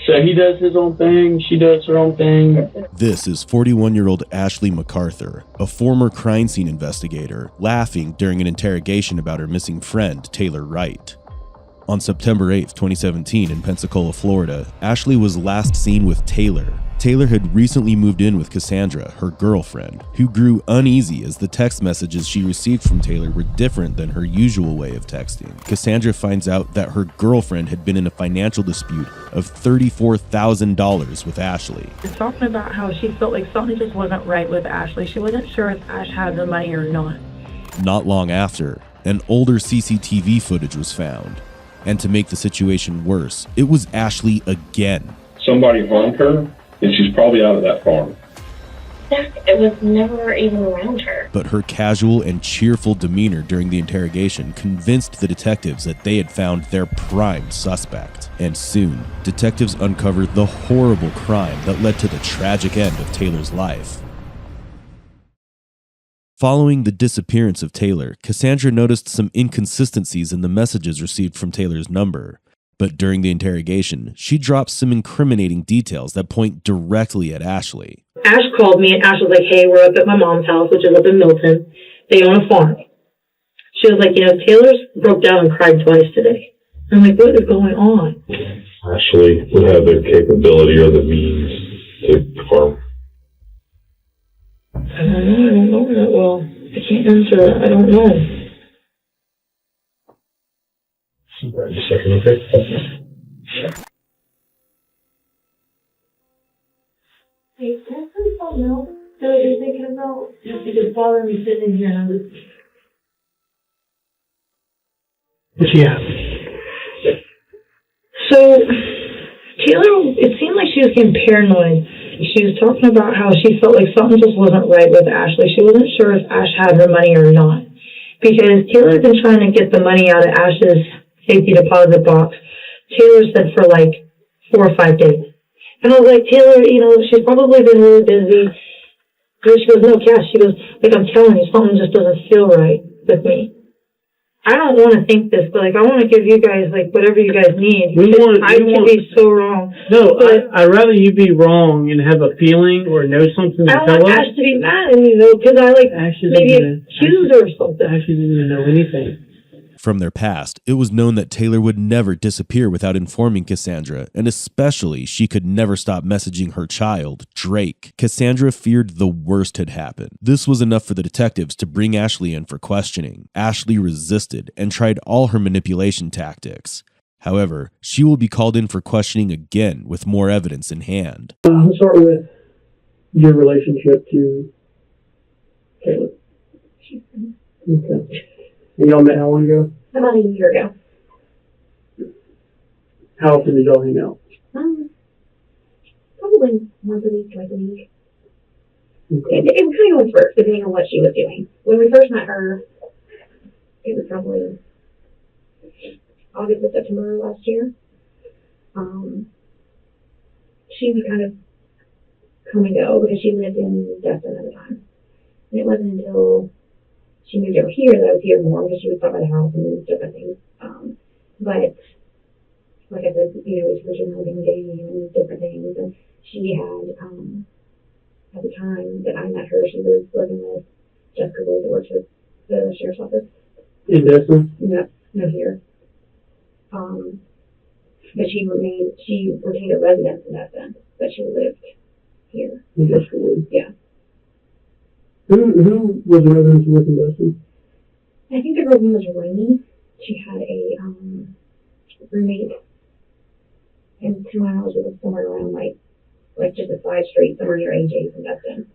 So he does his own thing, she does her own thing. This is 41-year-old Ashley MacArthur, a former crime scene investigator, laughing during an interrogation about her missing friend, Taylor Wright. On September 8, 2017, in Pensacola, Florida, Ashley was last seen with Taylor. Taylor had recently moved in with Cassandra, her girlfriend, who grew uneasy as the text messages she received from Taylor were different than her usual way of texting. Cassandra finds out that her girlfriend had been in a financial dispute of $34,000 with Ashley. Talking about how she felt like something just wasn't right with Ashley. She wasn't sure if Ash had the money or not. Not long after, an older CCTV footage was found. And to make the situation worse, it was Ashley again. Somebody harmed her, and she's probably out of that farm. It was never even around her. But her casual and cheerful demeanor during the interrogation convinced the detectives that they had found their prime suspect. And soon, detectives uncovered the horrible crime that led to the tragic end of Taylor's life. Following the disappearance of Taylor, Cassandra noticed some inconsistencies in the messages received from Taylor's number. But during the interrogation, she dropped some incriminating details that point directly at Ashley. Ash called me and Ash was like, hey, we're up at my mom's house, which is up in Milton. They own a farm. She was like, Taylor's broke down and cried twice today. I'm like, what is going on? Ashley would have the capability or the means to farm. I don't know that well. I can't answer that. I don't know. Right, just a second, okay? Hey, can I please don't know that you're thinking about? Just because bothering me sitting in here and I'm just... What she have? So, Taylor, it seemed like she was getting paranoid. She was talking about how she felt like something just wasn't right with Ashley. She wasn't sure if Ash had her money or not. Because Taylor had been trying to get the money out of Ash's safety deposit box. Taylor said for like 4 or 5 days. And I was like, Taylor, she's probably been really busy. And she goes, no, Cass. She goes, like, I'm telling you, something just doesn't feel right with me. I don't want to think this, but, I want to give you guys, whatever you guys need. I could be so wrong. No, I'd rather you be wrong and have a feeling or know something to tell us. I don't want Ash to be mad at me, though, because I, maybe accused her or something. Ash didn't even know anything. From their past, it was known that Taylor would never disappear without informing Cassandra, and especially she could never stop messaging her child, Drake. Cassandra feared the worst had happened. This was enough for the detectives to bring Ashley in for questioning. Ashley resisted and tried all her manipulation tactics. However, she will be called in for questioning again with more evidence in hand. I'll start with your relationship to Taylor. Okay. And y'all met how long ago? About a year ago. How often did y'all hang out? Probably once a week, twice a week. Okay. It kind of went first, depending on what she was doing. When we first met her, it was probably August or September last year. She would kind of come and go because she lived in Destin at the time. And it wasn't until she moved over here that I was here more because she would stop by the house and different things. But like I said, it was Virgin Holding Day and different things. And she had, at the time that I met her, she was living with Jessica Wood that works at the sheriff's office. In Destin? No, here. But she retained a residence in Destin, but she lived here. In Jessica Wood? Yeah. Who was the resident with in Destin? I think the girl's name was Rainey. She had a roommate, and 2 miles it was somewhere around like just a side street somewhere near AJ's in Destin.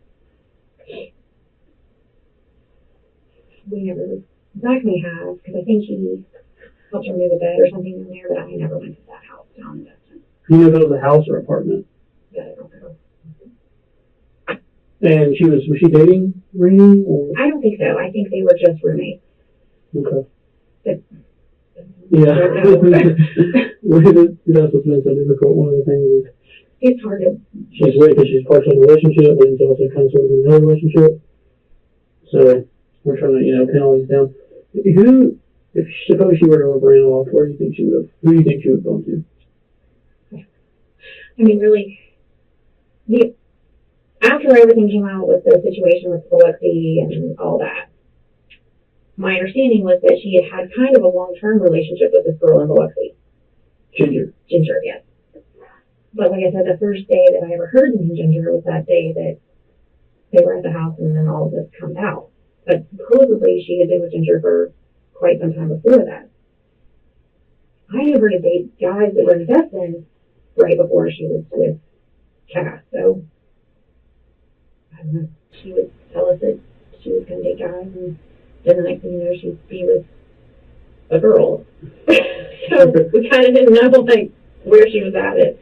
We never, Zach may have, because I think he helped her move a bed or something in there, but I never went to that house down in Destin. You know if it was a house or apartment? That I don't know. And was she dating Rainey? Or? I don't think so. I think they were just roommates. Okay. But, yeah. That's what's been so difficult. One of the things is it's hard to... She's weird because she's partially in a relationship, but it's also kind of sort of in another relationship. So we're trying to, pin all these down. If suppose she were to have ran off, where do you think she would have? Who do you think she would have gone to? I mean, really, after everything came out with the situation with Biloxi and all that, my understanding was that she had kind of a long-term relationship with this girl in Biloxi. Ginger. Ginger, yes. But like I said, the first day that I ever heard from Ginger was that day that they were at the house and then all of this comes out. But supposedly she had been with Ginger for quite some time before that. I knew her to date guys that were in Destin right before she was with Cass. So, I don't know. She would tell us that she was going to date guys, and then the next thing you know, she'd be with a girl. So we kind of didn't know like where she was at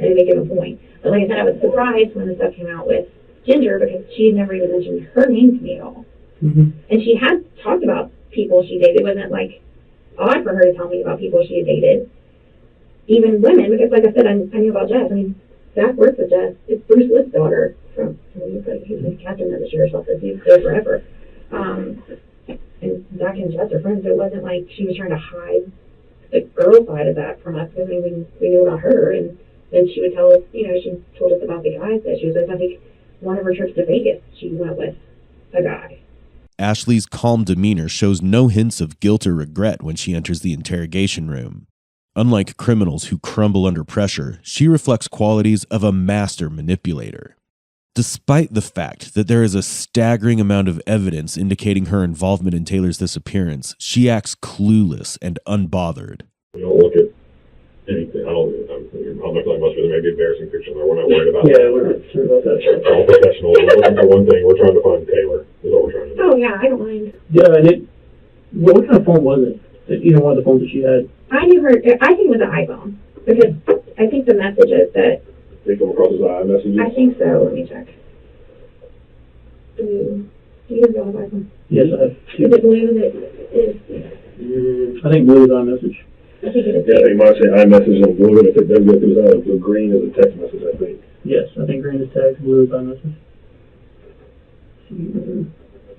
any given point. But like I said, I was surprised when the stuff came out with Ginger because she had never even mentioned her name to me at all. Mm-hmm. And she had talked about people she dated. It wasn't like odd for her to tell me about people she had dated. Even women, because like I said, I knew about Jess. I mean, Zach works with Jess. It's Bruce Wood's daughter from he's captain of the sheriff's office. He's there forever. And Zach and Jess are friends. It wasn't like she was trying to hide the girl side of that from us because we knew about her. And then she would tell us, she told us about the guys that she was with. I think one of her trips to Vegas, she went with a guy. Ashley's calm demeanor shows no hints of guilt or regret when she enters the interrogation room. Unlike criminals who crumble under pressure, she reflects qualities of a master manipulator. Despite the fact that there is a staggering amount of evidence indicating her involvement in Taylor's disappearance, she acts clueless and unbothered. We don't look at anything. I'm not like most of them may be embarrassing pictures there. We're not worried about Yeah, that. we're not sure about that. We're all professional. We're looking for one thing. We're trying to find Taylor. Is what we're trying to do. Oh, yeah, I don't mind. Yeah, and what kind of phone was it? Either one of the phones that she had? I knew her, I think it was an iPhone. Because I think the messages that, They come across as iMessages. I think so, let me check. Do you guys have an iPhone? Yes, I have two. Is it blue that is, I think blue is on message. I think it is Yeah, blue. you might say iMessage and blue, and if it does go through that, the green is a text message, I think. Yes, I think green is text, blue is on message.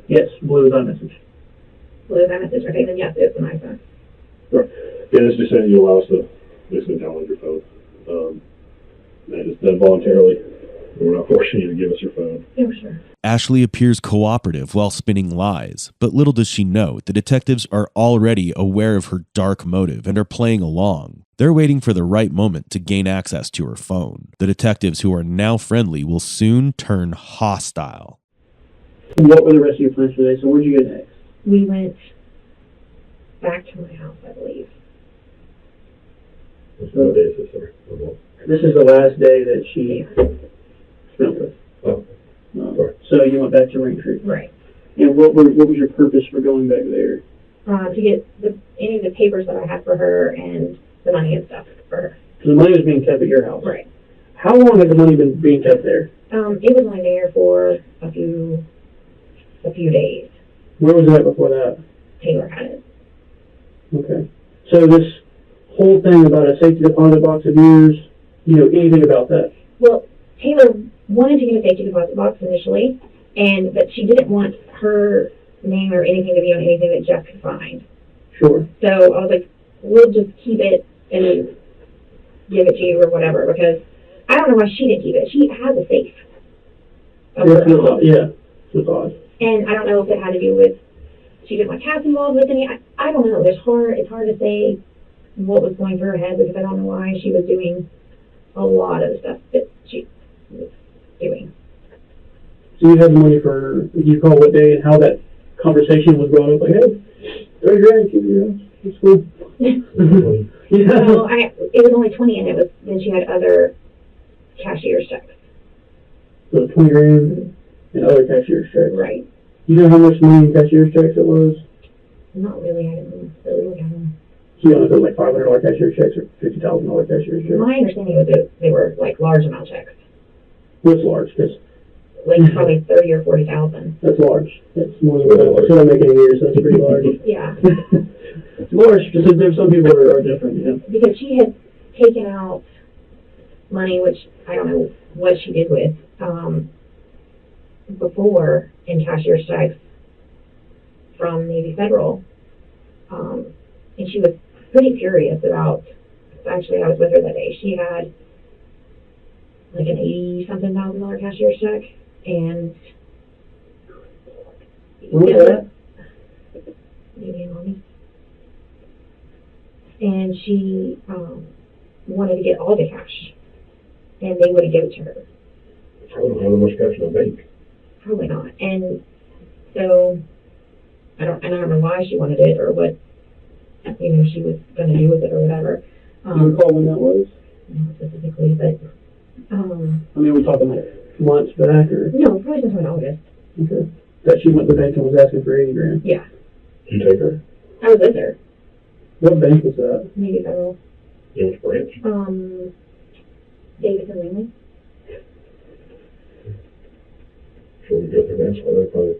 Yes, blue is on message. Blue is iMessage. Okay, then yes, it's an iPhone. Sure. Yeah, it's just saying you allow us to basically download your phone. And it's done voluntarily. We're not forcing you to give us your phone. Yeah, sure. Ashley appears cooperative while spinning lies, but little does she know the detectives are already aware of her dark motive and are playing along. They're waiting for the right moment to gain access to her phone. The detectives who are now friendly will soon turn hostile. What were the rest of your plans for today? So where'd you go next? We went back to my house, I believe. What day is this, sir? This is the last day that she spent with. Oh, sorry. So you went back to Raintree. Right. And what was your purpose for going back there? To get any of the papers that I had for her and the money and stuff for her. Because the money was being kept at your house. Right. How long had the money been being kept there? It was only there for a few days. Where was that before that? Taylor had it. Okay. So this whole thing about a safety deposit box of yours, you know anything about that? Well, Taylor wanted to get a safety deposit box initially, but she didn't want her name or anything to be on anything that Jeff could find. Sure. So I was like, we'll just keep it and give it to you or whatever, because I don't know why she didn't keep it. She has a safe. Of her own. Yeah. It's odd. And I don't know if it had to do with she didn't want Cass involved with any. I don't know. It's hard to say what was going through her head, because I don't know why she was doing a lot of the stuff that she was doing. So you had the money for, did you call what day and how that conversation was brought up? Like, hey, 30 grand, keep it around. It's cool. Yeah. Well, it was only 20, and then she had other cashier's checks. So 20 grand and other cashier's checks. Right. You know how much money in cashier's checks it was? Not really. I didn't really look at them. So you know, if it was like $500 cashier's checks or $50,000 cashier's checks. My understanding was that they were like large amount checks, What's large? Because like probably 30 or 40,000. that's large. That's more than what I'm making a year, so that's pretty large. Yeah. It's large because there's some people that are different, you know. Because she had taken out money, which I don't know what she did with, before in cashier's checks from Navy Federal. And she was pretty furious about, actually I was with her that day, she had like an $80-something thousand cashier's check, and What was that? maybe in August. And she wanted to get all the cash, and they wouldn't give it to her. I don't know how much cash in the bank. Probably not. And so I don't know why she wanted it or what she was going to do with it or whatever. Do you recall when that was? Not specifically, but I mean, we talking like months back, or no, probably sometime in August. okay, that she went to the bank and was asking for 80 grand. Yeah, Did you take her? I was with her. What bank was that? Maybe Federal. It was branch. Davidson Langley. Sure, we go through that, so they probably.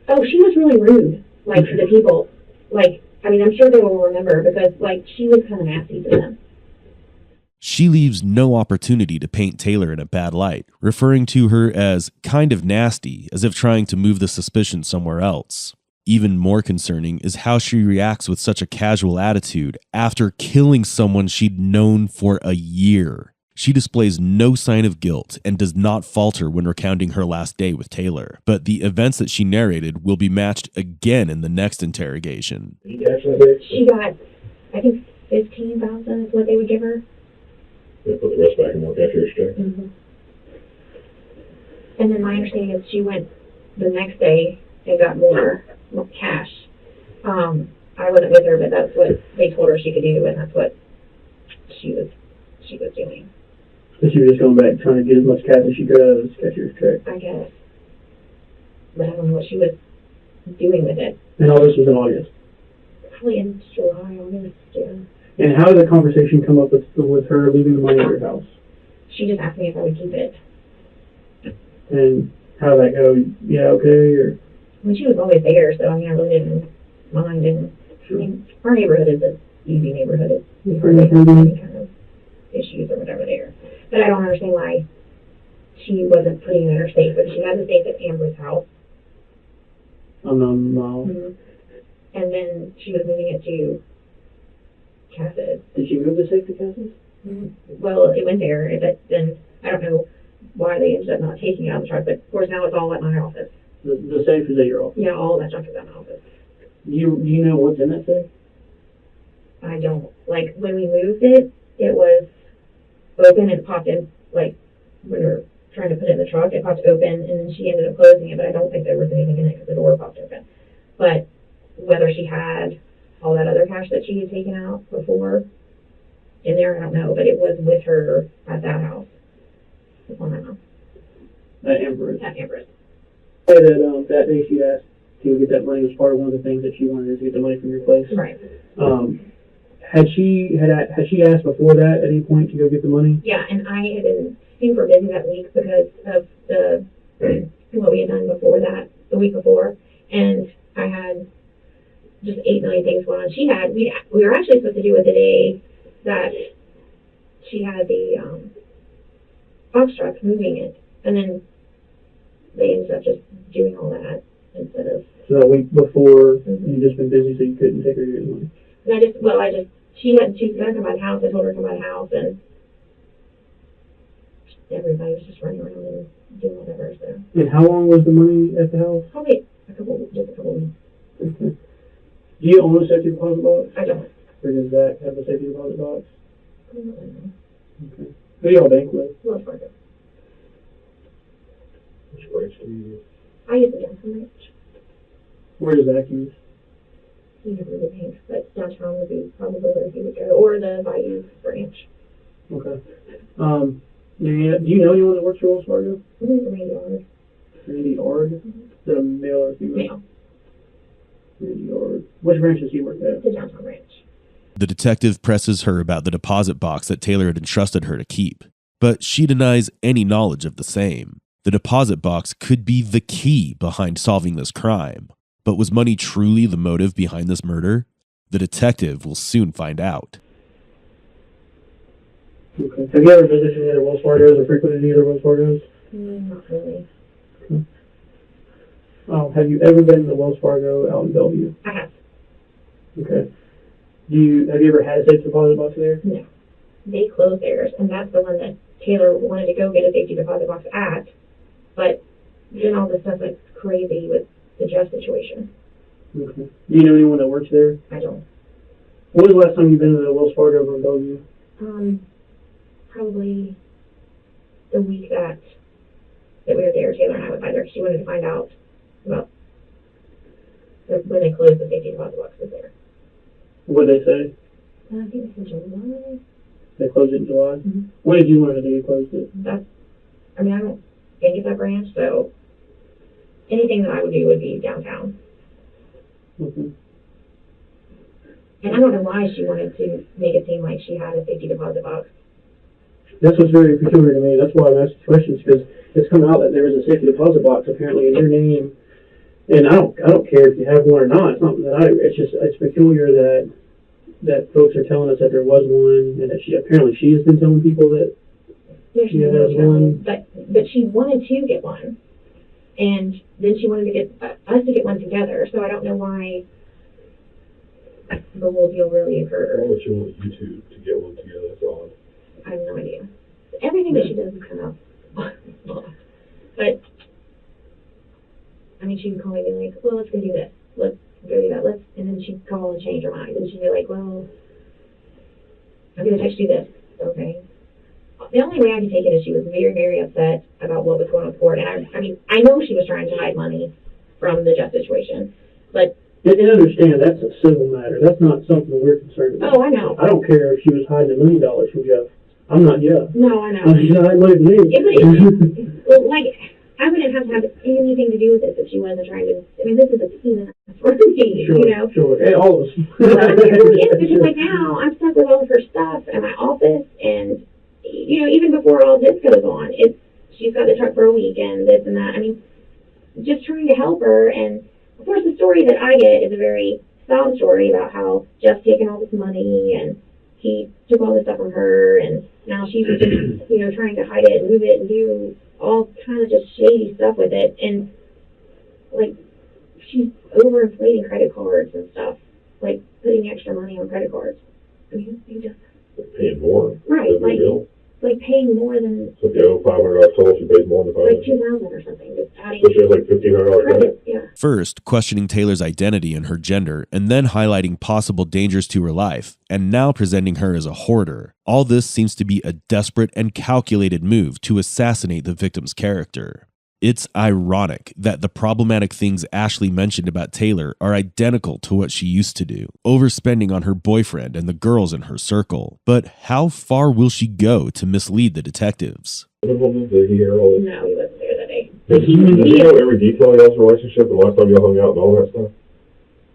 Oh, she was really rude, like to the people. Like, I mean, I'm sure they will remember because like she was kind of nasty to them. She leaves no opportunity to paint Taylor in a bad light, referring to her as kind of nasty, as if trying to move the suspicion somewhere else. Even more concerning is how she reacts with such a casual attitude after killing someone she'd known for a year. She displays no sign of guilt and does not falter when recounting her last day with Taylor, but the events that she narrated will be matched again in the next interrogation. Did you cash that day? She got, I think, $15,000 is what they would give her. They put the rest back in more cashier's check. Mm-hmm. And then my understanding is she went the next day and got more cash. I wasn't with her, but that's what they told her she could do, and that's what she was doing. So she was just going back trying to get as much cash as she could out of this cashier's check. I guess. But I don't know what she was doing with it. And all this was in August. Probably in July, August, yeah. And how did the conversation come up with her leaving the money at your house? She just asked me if I would keep it. And how did that go? Yeah, okay, or? I mean, she was always there, so I mean, I really didn't mind. And I mean, our neighborhood is an easy neighborhood. We hardly have any kind of issues or whatever there. But I don't understand why she wasn't putting it in her safe. But she had the safe at Amber's house. On the mall. Mm-hmm. And then she was moving it to Cass's. Did she move the safe to Cass's? Mm-hmm. Well, it went there, but then I don't know why they ended up not taking it out of the truck. But of course, now it's all at my office. The safe is at your office? Yeah, all that junk is at my office. Do you know what's in that safe? I don't. Like, when we moved it, it was open and popped in, like, when we were trying to put it in the truck, it popped open, and then she ended up closing it, but I don't think there was anything in it because the door popped open. But whether she had all that other cash that she had taken out before in there, I don't know, but it was with her at that house. That's all I know. At Amber's. At Amber's. Say that that day she asked to get that money was part of one of the things that she wanted to get the money from your place. Right. Had she asked before that at any point to go get the money? Yeah, and I had been super busy that week because of the what we had done before that, the week before, and I had just 8 million things going on. We were actually supposed to do it the day that she had the box truck moving it, and then they ended up just doing all that instead of. So that week before, you'd just been busy, so you couldn't take her to get the money. And she's gonna come by the house. I told her to come by the house, and everybody was just running around and doing whatever. So. And how long was the money at the house? Probably just a couple weeks. Okay. Do you own a safety deposit box? I don't. Or does Zach have a safety deposit box? I don't know. Okay. Who do y'all bank with? Wells Fargo. Which branch do you use? I use the downtown branch. Where does Zach use? He never really banks, but downtown would be probably where he would go, or the Bayou branch. Okay. Do you know anyone that works for Wells Fargo? Randy Ard. Randy Ard? Is that a male or female? Male. Randy Ard. Which branch does he work at? The downtown branch. The detective presses her about the deposit box that Taylor had entrusted her to keep, but she denies any knowledge of the same. The deposit box could be the key behind solving this crime. But was money truly the motive behind this murder? The detective will soon find out. Okay. Have you ever visited any other Wells Fargo's or frequented any other Wells Fargo's? Not really. Have you ever been to Wells Fargo out in Bellevue? I have. Okay. Have you ever had a safe deposit box there? No. They closed theirs, and that's the one that Taylor wanted to go get a safety deposit box at. But then all this stuff went crazy with the Jeff situation. Okay. Do you know anyone that works there? I don't. When was the last time you've been to the Wells Fargo over in Bellevue? Probably the week that we were there, Taylor and I went by there. She wanted to find out about when they closed the safety deposit box was there. What did they say? I think it's in July. They closed it in July? Mm-hmm. When did you learn that they closed it? I don't think it's that branch, so anything that I would do would be downtown. Okay. And I don't know why she wanted to make it seem like she had a safety deposit box. That's what's very peculiar to me. That's why I'm asking questions, because it's come out that there is a safety deposit box apparently in your name. And I don't care if you have one or not. It's not that it's peculiar that folks are telling us that there was one, and that she has been telling people that she has one. But she wanted to get one, and then she wanted to get us to get one together. So I don't know why the whole deal really occurred. Why would she want you two to get one together? That's odd. I have no idea. Everything that she does is kind of but I mean, she would call me and be like, well, let's go do this. Let's go do that. And then she'd call and change her mind. And she'd be like, well, I'm going to text you this. Okay. The only way I could take it is she was very, very upset about what was going on with court. And I mean, I know she was trying to hide money from the Jeff situation, but. And understand, that's a civil matter. That's not something we're concerned about. Oh, I know. I don't care if she was hiding $1 million from Jeff. I'm not Jeff. No, I know. She's not hiding money from me. Well, like, I wouldn't have to have anything to do with this if she wasn't trying to. I mean, this is a peanut for me, Sure, you know? sure. Hey, all of us. It's just like now, I'm stuck with all of her stuff in my office, and, you know, even before all this goes on, she's got the truck for a week, and this and that. I mean, just trying to help her, and, of course, the story that I get is a very sob story about how Jeff's taken all this money, and he took all this stuff from her, and now she's just, you know, trying to hide it and move it and do all kind of just shady stuff with it. And, like, she's overinflating credit cards and stuff, like putting extra money on credit cards. I mean, they just... Paying more. Right, like paying more than... So if you owe $500 total, she pays more than $500. Like $2,000 or something. Just adding... So she has like $1,500 credit. Yeah. First, questioning Taylor's identity and her gender, and then highlighting possible dangers to her life, and now presenting her as a hoarder. All this seems to be a desperate and calculated move to assassinate the victim's character. It's ironic that the problematic things Ashley mentioned about Taylor are identical to what she used to do, overspending on her boyfriend and the girls in her circle. But how far will she go to mislead the detectives? Did he hear all this? No, he wasn't there that day. Does he know every detail of y'all's relationship and the last time y'all hung out and all that stuff?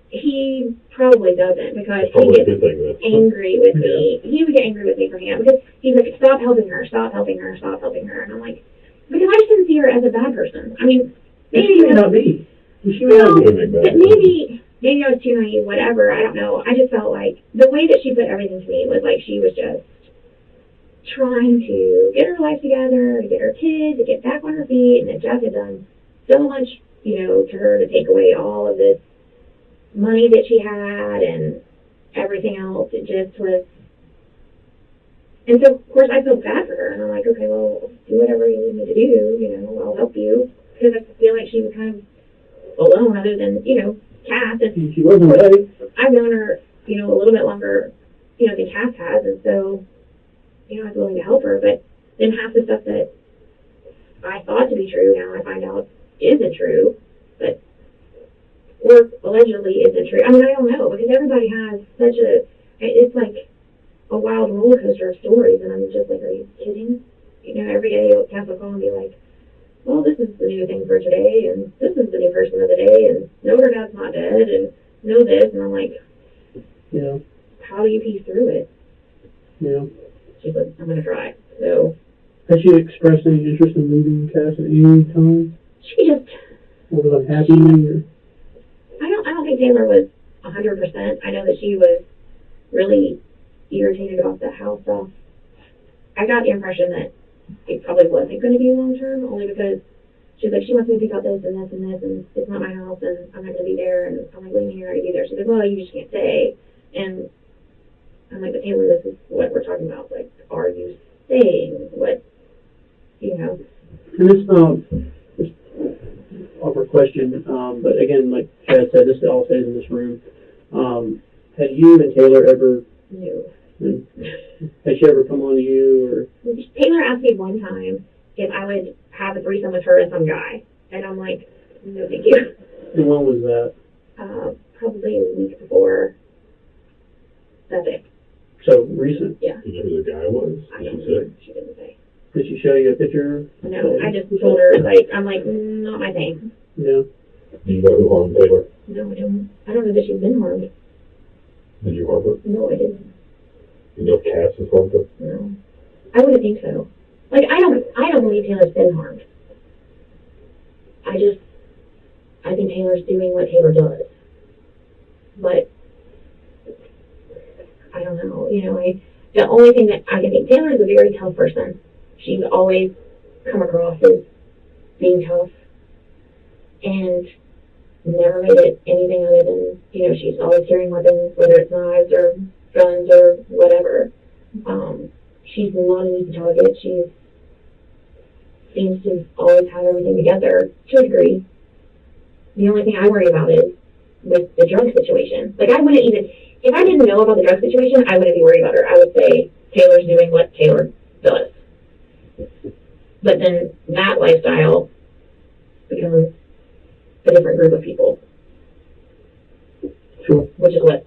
He probably doesn't, because That's probably he a good gets thing then. angry with me. He would get angry with me for him, because he's like, stop helping her, stop helping her, stop helping her. And I'm like, because I just didn't see her as a bad person. I mean, maybe She may not be. She may well, not be. but maybe I was too naive, whatever, I don't know. I just felt like the way that she put everything to me was like she was just trying to get her life together, to get her kids, to get back on her feet, and that Jeff had done so much, you know, to her to take away all of this money that she had and everything else. It just was. And so, of course, I feel bad for her, and I'm like, okay, well, do whatever you need me to do, you know, I'll help you, because I feel like she was kind of alone, other than, you know, Cass. And She wasn't ready. I've known her, you know, a little bit longer, you know, than Cass has, and so, you know, I was willing to help her, but then half the stuff that I thought to be true, now I find out isn't true, but, or allegedly isn't true. I mean, I don't know, because everybody has such it's like a wild roller coaster of stories, and I'm just like, are you kidding? You know, every day Cass will call and be like, well, this is the new thing for today, and this is the new person of the day, and no, her dad's not dead, and no this, and I'm like, Yeah. how do you piece through it? Yeah. She's like, I'm gonna try. So Has she expressed any interest in leaving Cass at any time? she just, Or was unhappy? Or? I don't think Taylor was 100%. I know that she was really irritated about the house stuff. I got the impression that it probably wasn't going to be long term, only because she's like, she wants me to pick out this and this and this, and it's not my house, and I'm not going to be there, and I'm like, what do you mean you're not going to be there? She's like, well, you just can't stay. And I'm like, but Taylor, this is what we're talking about. Like, are you staying? What, you know? And it's awkward question, but again, like Chad said, this all stays in this room. Had you and Taylor ever, No. had she ever come on to you, or? Taylor asked me one time if I would have a threesome with her and some guy, and I'm like, no, thank you. And when was that? Probably a week before. That's it. So recent. Yeah. You know who the guy was? I Did don't she know. say? She didn't say. Did she show you a picture? No, I just told her, like, I'm like, not my thing. Yeah. Do you know who harmed Taylor? No, I don't. I don't know that she's been harmed. Did you harm her? No, I didn't. You know if Cass has harmed her? No. I wouldn't think so. Like, I don't believe Taylor's been harmed. I think Taylor's doing what Taylor does. But, I don't know. You know, the only thing that I can think, Taylor is a very tough person. She's always come across as being tough. And never made it anything other than, you know, she's always carrying weapons, whether it's knives or guns or whatever. She's not an easy target. She seems to always have everything together to a degree. The only thing I worry about is with the drug situation. Like, I wouldn't even, if I didn't know about the drug situation, I wouldn't be worried about her. I would say Taylor's doing what Taylor does. But then that lifestyle becomes a different group of people. Sure. Which is what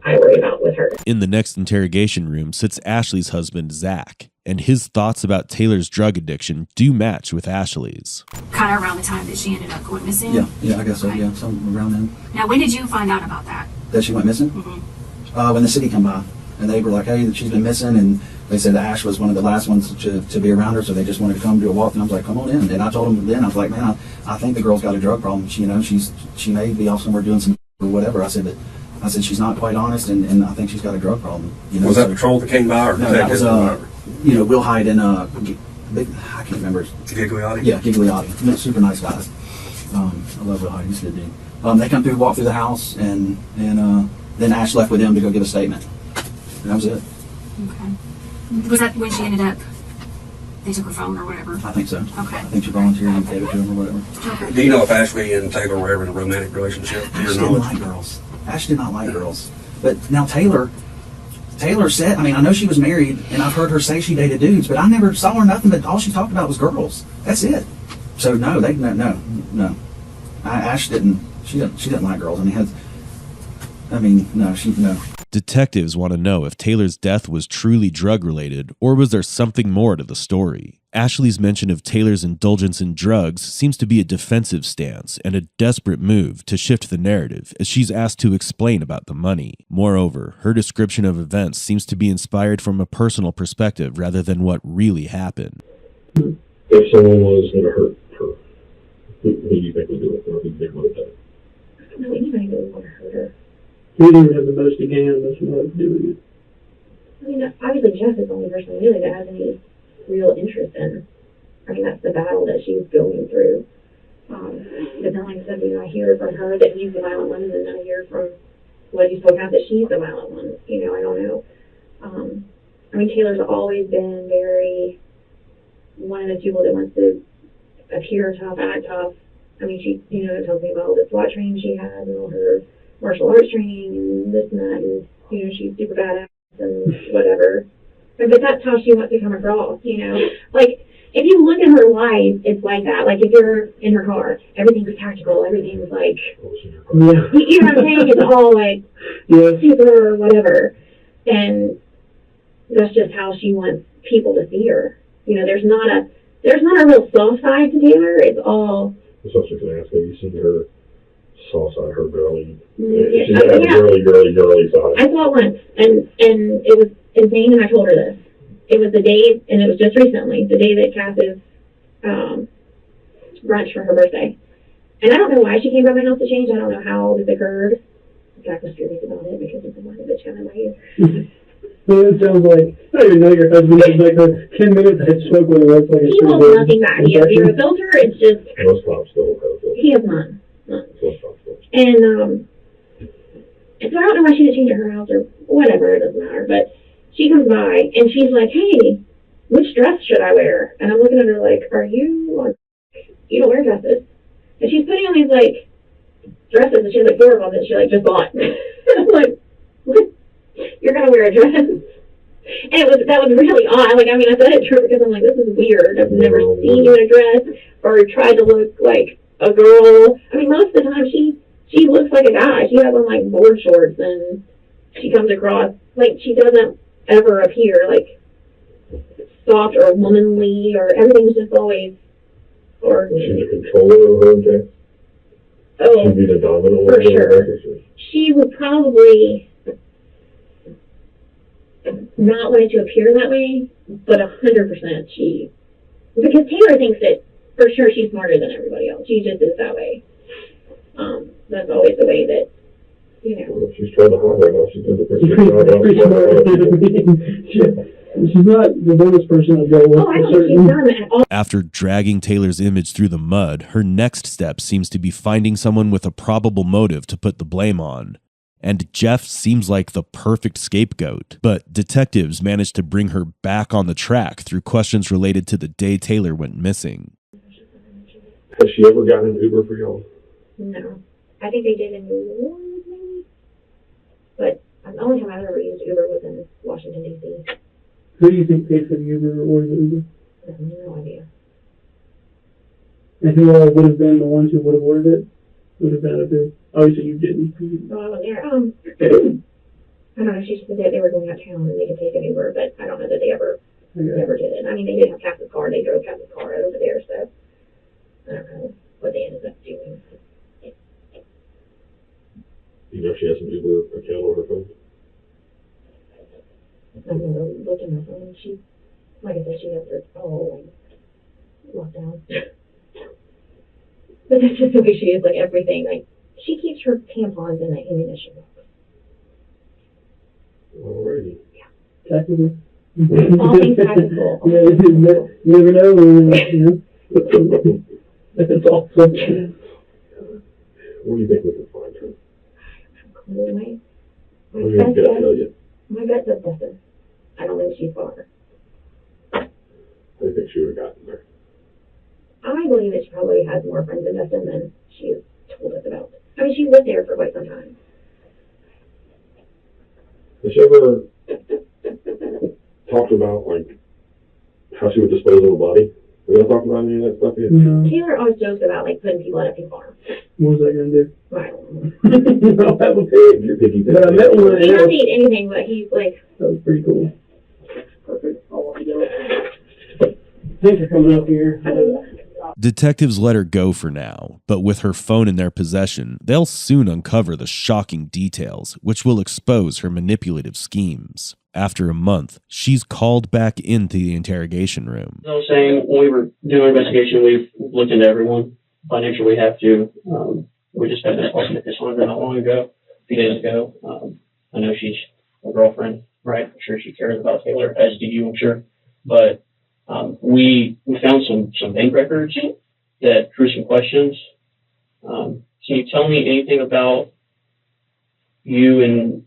I worry about with her. In the next interrogation room sits Ashley's husband, Zach, and his thoughts about Taylor's drug addiction do match with Ashley's. Kind of around the time that she ended up going missing? Yeah, I guess so, yeah, something around then. Now, when did you find out about that? That she went missing? Mm-hmm. When the city come by, and they were like, hey, she's been missing, and they said Ash was one of the last ones to be around her, so they just wanted to come do a walk, and I was like, come on in. And I told them then, I was like, man, I think the girl's got a drug problem. She, you know, she may be off somewhere doing some or whatever. I said, she's not quite honest, and I think she's got a drug problem. You know, Was that patrol that came by, or no, that was, detectives? you know, Will Hyde and big, I can't remember. Gigliotti? Yeah, Gigliotti. Super nice guys. I love Will Hyde. He's a good dude. They come through, walk through the house, and then Ash left with them to go give a statement. And that was it. Okay. Was that when she ended up, they took her phone or whatever? I think so. Okay. I think she volunteered and gave it to him or whatever. Okay. Do you know if Ashley and Taylor were ever in a romantic relationship? To Ash your didn't knowledge? like girls. Ash did not like girls. But now Taylor said, I mean, I know she was married, and I've heard her say she dated dudes, but I never saw her nothing but all she talked about was girls. That's it. So no. Ash didn't. She didn't like girls. No. Detectives want to know if Taylor's death was truly drug-related, or was there something more to the story? Ashley's mention of Taylor's indulgence in drugs seems to be a defensive stance and a desperate move to shift the narrative as she's asked to explain about the money. Moreover, her description of events seems to be inspired from a personal perspective rather than what really happened. If someone was going to hurt her, who do you think would do it, or who do you think would have done it? I don't know anybody that would want to hurt her. Who would have the most to gain and most motive doing it? I mean, obviously Jess is the only person really that has any real interest in. I mean, that's the battle that she's going through. But then, like I said, you know, I hear from her that he's the violent one, and then I hear from what you spoke out that she's the violent one. You know, I don't know. I mean, Taylor's always been very one of the people that wants to appear tough, act tough. I mean, she, you know, tells me about all the SWAT training she has and all her martial arts training and this and that, and, you know, she's super badass and whatever. But that's how she wants to come across, you know. Like, if you look at her life, it's like that. Like, if you're in her car, everything's tactical, everything's like, Yeah. you know what I'm saying? It's all like Yeah. super whatever. And that's just how she wants people to see her. You know, there's not a real soft side to Taylor. It's all. So I was just going to ask, have you seen her soft side, her girly? Yeah, She's got a girly side. I saw it once, and it was insane, and I told her this. It was the day, and it was just recently, the day that Cass's brunch for her birthday. And I don't know why she came by my house to change. I don't know how this occurred. Jack was furious about it because it's a lot of bitch coming by here. Well, it sounds like I don't even know your husband. It's like the 10 minutes I spoke with him. That's like He holds nothing back. He has zero filter. It's just, Most cops don't have those. he has none. Most cops don't. And so I don't know why she didn't change her house or whatever, it doesn't matter. But she comes by and she's like, hey, which dress should I wear? And I'm looking at her like, you don't wear dresses. And she's putting on these like dresses, and she has like 4 of them that she like just bought. And I'm like, what? You're gonna wear a dress? And that was really odd. Like, I mean, I said it to her because I'm like, this is weird. I've never seen you in a dress or tried to look like a girl. I mean, most of the time she looks like a guy. She has on like board shorts, and she comes across like she doesn't ever appear like soft or womanly, or everything's just always or. She's a controller of her own case. Oh, She'd be the dominant for one. sure. She would probably not want it to appear that way, but 100% she, because Taylor thinks that for sure she's smarter than everybody else. She just is that way. That's always the way that, you know. Well, she's trying to hide right now. She's doing the pretty She's good job. she's not the dumbest person to go with. Oh, I don't think she's dumb at all. After dragging Taylor's image through the mud, her next step seems to be finding someone with a probable motive to put the blame on. And Jeff seems like the perfect scapegoat. But detectives managed to bring her back on the track through questions related to the day Taylor went missing. Has she ever gotten an Uber for y'all? No. I think they did in New Orleans, maybe. But the only time I've ever used Uber was in Washington, D.C. Who do you think paid for the Uber or the Uber? I have no idea. And who would have been the ones who would have ordered it? Would have been a big. Obviously, you didn't. No, I wasn't there. I don't know. She said that they were going out of town and they could take an Uber, but I don't know that they ever did it. I mean, they did have Cass's car. They drove Cass's car over there, so I don't know what they ended up doing. You know she has an Uber account on her phone? I've never looked in her phone. She, like I said, she has her whole lockdown. But that's just the way she is, like everything. Like, she keeps her tampons in the ammunition box. Alrighty. Tactical. All things tactical. Yeah, you never know. You know. That's awesome. What do you think we can find her? Anyway, What are you going to tell you? my gut says Destin. I don't think she's far. I think she would have gotten there. I believe that she probably has more friends in Destin than she's told us about. I mean, she lived there for quite some time. Has she ever talked about, like, how she would dispose of a body? We don't talk about any of that stuff yet? No. Taylor always jokes about, like, putting people at a pig farm. What was that going to do? I don't know. You don't have a pig. You're piggy. But I met one. He doesn't eat anything, but he's, like, That was pretty cool. Perfect. I'll let you go. Thanks for coming up here. Detectives let her go for now, but with her phone in their possession, they'll soon uncover the shocking details, which will expose her manipulative schemes. After a month, she's called back into the interrogation room. I was saying, when we were doing our investigation, we've looked into everyone. By nature, we have to. We just had this question at this one not long ago, a few days ago. I know she's a girlfriend, right? I'm sure she cares about Taylor, as do you, I'm sure. But we found some bank records that drew some questions. Can you tell me anything about you and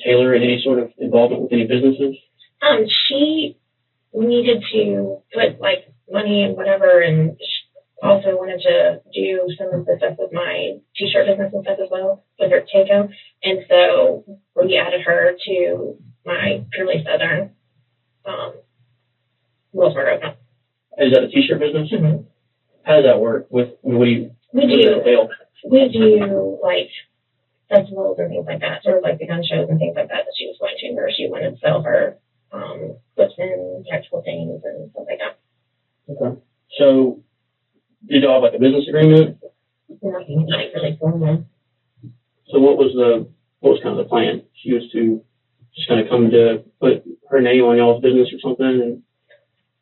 Taylor and any sort of involvement with any businesses? She needed to put, like, money and whatever, and she also wanted to do some of the stuff with my t-shirt business and stuff as well, with her takeout. And so we added her to my Purely Southern Willsburg. Is that a t-shirt business? Mm-hmm. How does that work? What do you entail? We do, like, festivals and things like that, sort of like the gun shows and things like that she was going to, where she wanted to sell her clips and tactical things and stuff like that. Okay. So, did y'all have like a business agreement? Nothing like really formal. So what was kind of the plan? She was to just kind of come to put her name on y'all's business or something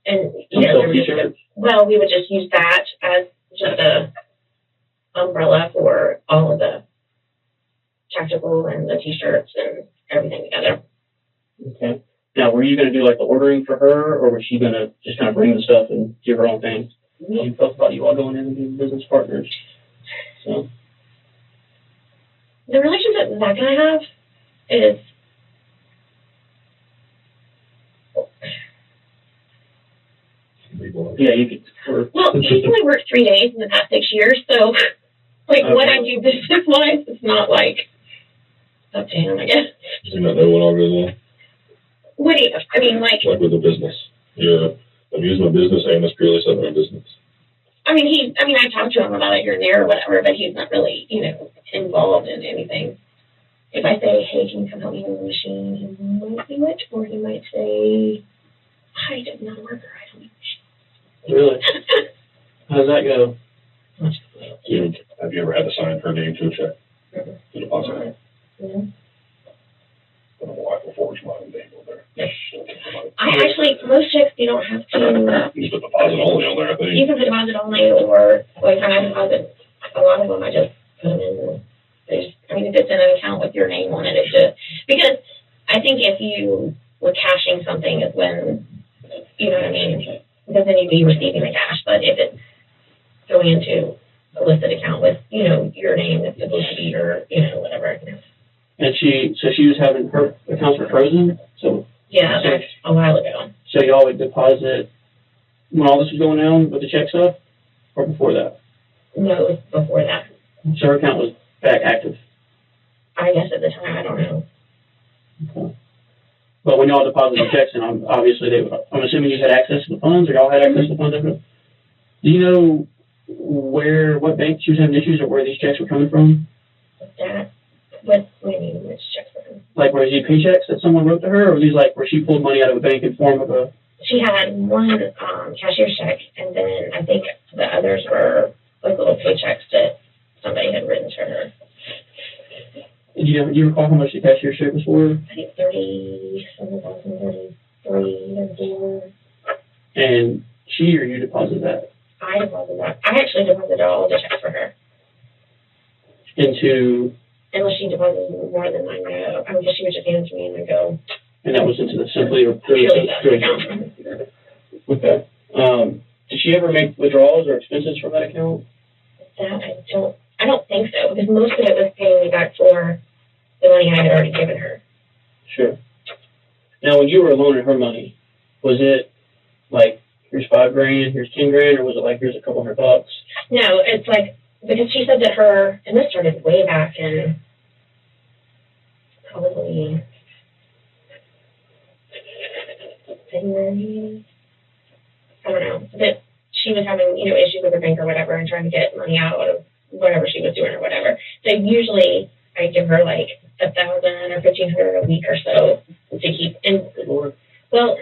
And sell t-shirts? Well, we would just use that as just a umbrella for all of the tactical and the t-shirts and everything together. Okay. Now, were you going to do like the ordering for her, or was she going to just kind of bring the stuff and do her own thing? You felt about you all going in and being business partners. So The relationship Zach and I have is yeah, you could. well, he's only worked 3 days in the past 6 years, so like what I do business wise, it's not like up to him, I guess. Does he not know what all goes on? What do you? I mean, like With the business. You're abusing my business and it's purely something on business. I mean, I talked to him about it here and there or whatever, but he's not really, involved in anything. If I say, hey, can you come help me with the machine, he might do it, or he might say, I am not a worker, I don't need a machine. Really? How's that go? Have you ever had to sign her name to a check? To deposit? Mhm. I don't know why I forged my name on there. I actually, most checks you don't have to, You just put deposit only on there, I think. you can put deposit only, or like when I deposit, a lot of them I just put them in. If it's in an account with your name on it, because I think if you were cashing something is when, you know what I mean, because then you'd be receiving the cash. But if it's going into a listed account with, your name, it's supposed to be your, whatever. And she was having her accounts were frozen. So Yeah, that's a while ago. So y'all would deposit when all this was going down with the check stuff, or before that? No, it was before that. So her account was back active. I guess at the time, I don't know. Okay. But when y'all deposited checks, and obviously I'm assuming you had access to the funds, or y'all had access to the funds. Do you know what bank she was having issues, or where these checks were coming from? What do you mean, which checks were coming? Like, were these paychecks that someone wrote to her, or were these like where she pulled money out of a bank in form of a? She had one cashier's check, and then I think the others were like little paychecks that somebody had written to her. Do you recall how much the cashier's check was for? I think 37,033, 34. And she or you deposited that? I deposited that. I actually deposited all the checks for her. Into? Unless she deposited more than I know. I guess she would just hand it to me and then go. And that was into the Simply or account. Okay. Did she ever make withdrawals or expenses from that account? That I don't think so, because most of it was paying me back for the money I had already given her. Sure. Now, when you were loaning her money, was it like, here's $5,000, here's $10,000, or was it like, here's a couple $100? No, it's like, because she said that her, and this started way back in probably February, I don't know, that she was having, issues with her bank or whatever and trying to get money out of whatever she was doing or whatever. So usually I give her like $1,000 or $1,500 a week or so to keep in. Well,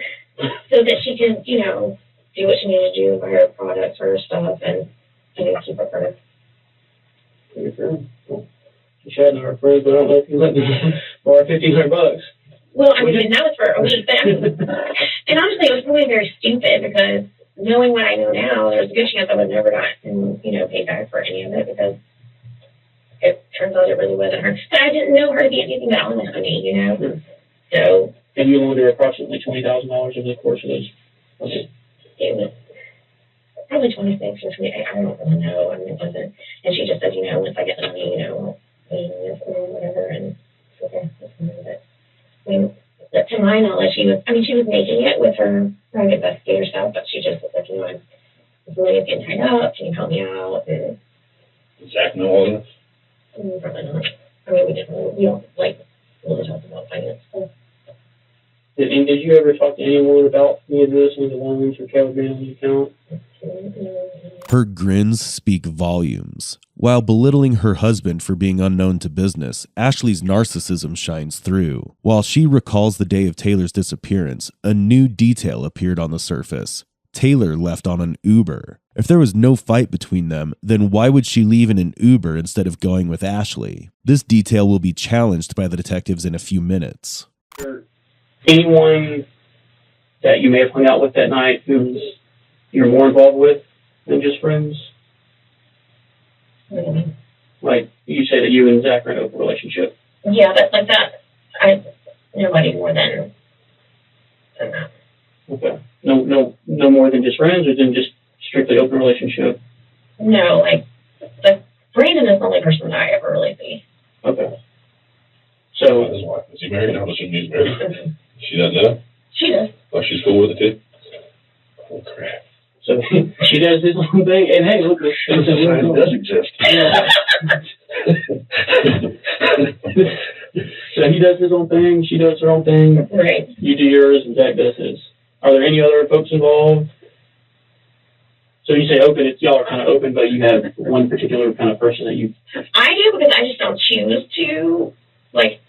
so that she can, do what she needs to do, buy her products, her stuff, and keep her product. Your friend. Well, you should know her friends, but I don't know if you let me borrow $1,500. Well, I mean, that was for a week, but and honestly, it was probably very stupid because knowing what I know now, there's a good chance I would never gotten, paid back for any of it because it turns out it really wasn't her. But I didn't know her to be anything but honest with me, So. And you loaned her approximately $20,000 over the course of those. Okay. It was probably 26 or 28. I don't really know. I mean, it wasn't. And she just said, once I get the money, I'll pay this or whatever. And okay, that's fine. But I mean, to my knowledge, she was making it with her private investigator stuff, but she just was like, this money is getting tied up. Can you help me out? And Does Zach know all this? probably not. I mean, we don't really talk about finance stuff. Did you ever talk to anyone about any of this, any of the loans or Caleb being on the account? Her grins speak volumes. While belittling her husband for being unknown to business, Ashley's narcissism shines through. While she recalls the day of Taylor's disappearance, a new detail appeared on the surface. Taylor left on an Uber. If there was no fight between them, then why would she leave in an Uber instead of going with Ashley? This detail will be challenged by the detectives in a few minutes. Anyone that you may have hung out with that night who's you're more involved with than just friends? What do you mean? Like you say that you and Zach are in an open relationship. Yeah, that's like that. Nobody more than than that. Okay. No more than just friends, or than just strictly open relationship? No, like Brandon is the only person that I ever really see. Okay. So. His wife, is he married? I'm assuming he's married. Mm-hmm. She doesn't know? She does. Oh, she's cool with it too? Oh, crap. So she does his own thing, and hey, look, It does exist. So he does his own thing, she does her own thing. Right. You do yours, and Zach does his. Are there any other folks involved? So you say open, it's y'all are kind of open, but you have one particular kind of person that you. I do because I just don't choose to. Like,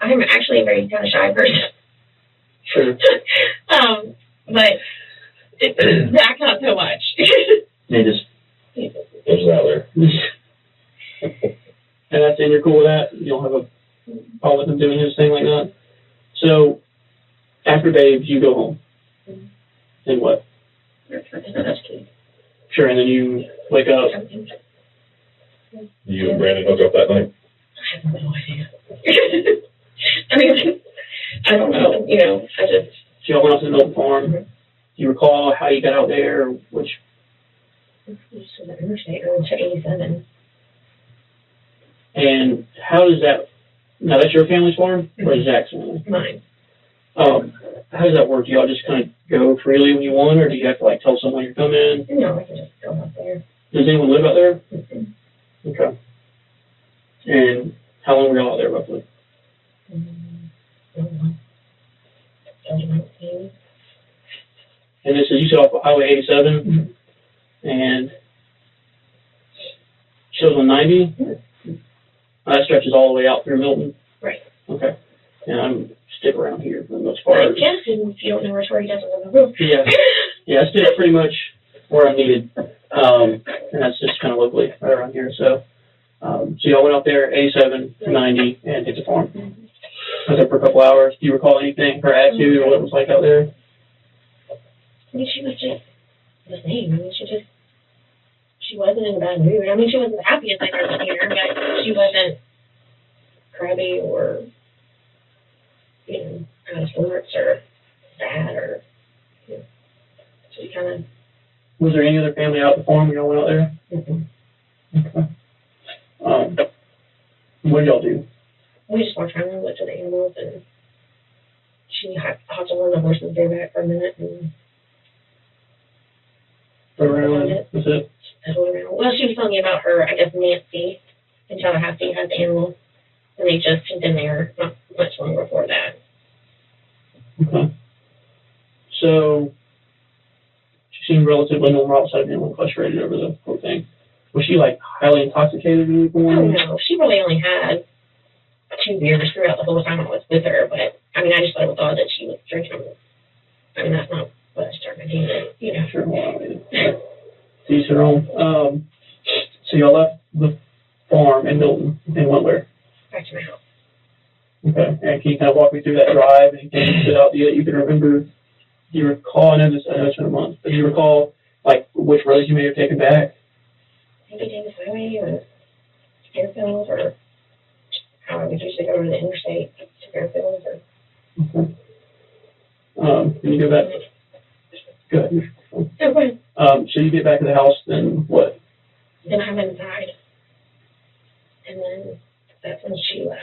I'm actually a very kind of shy person. Sure. But Zach not so much. They just. There's out there. And that's, and you're cool with that? You don't have a problem with him doing his thing like that? So, after Babes, you go home. Then what? Sure, and then you wake up. You and Brandon hook up that night? I have no idea. I mean, I don't know. You know, I just. So y'all went out to the Milton Farm. Do you recall how you got out there? Which? Just to the interstate, or to 87. And how does that? Now that's your family's farm, or is Zach's family? Mine. How does that work? Do y'all just kind of go freely when you want, or do you have to like tell someone you're coming? No, I can just go up there. Does anyone live out there? Mm-hmm. Okay. And how long were y'all out there roughly? And this is, you said off of Highway 87, and shows on 90. That stretches all the way out through Milton. Right. Okay. And I'm stick around here for the most part. I'm guessing if you don't know where Tori does on the roof. Yeah. Yeah, I stick pretty much where I'm needed. And that's just kind of locally right around here. So, so y'all went out there 87, 90, and hit the farm. I was there for a couple hours. Do you recall anything, her attitude, or what it was like out there? I mean, she was just the same. I mean, she wasn't in a bad mood. I mean, she wasn't the happiest I've ever seen her, but she wasn't crabby or, you know, out of sorts or sad or, you know, she kind of. Was there any other family out at the farm when y'all went out there? Mm-hmm. Okay. What did y'all do? We just walked around and looked at the animals, and she hopped on the horse and threw back for a minute and Around, that's it? pedaled around. Well, she was telling me about her, I guess, Nancy in Tallahassee had the animals, and they just had been there not much longer before that. Okay. So, she seemed relatively normal outside of being a little frustrated over the whole thing. Was she, like, highly intoxicated or anything? Oh, no. She really only had 2 beers throughout the whole time I was with her, but, I mean, I just thought it was odd that she was drinking. I mean, that's not what I started doing, you know. Sure, well, I mean, to each their own. So y'all left the farm in Milton and went where? Back to my house. Okay. And can you kind of walk me through that drive? Anything that stood out to you that you can remember? Do you recall, I know it's been a month, but do you recall, like, which roads you may have taken back? Maybe Davis Highway or Fairfield, or how I would usually go to the interstate to Fairfield. Or... Okay. Can you go back? Good. Oh, go ahead. So you get back to the house, then what? Then I went inside. And then that's when she left.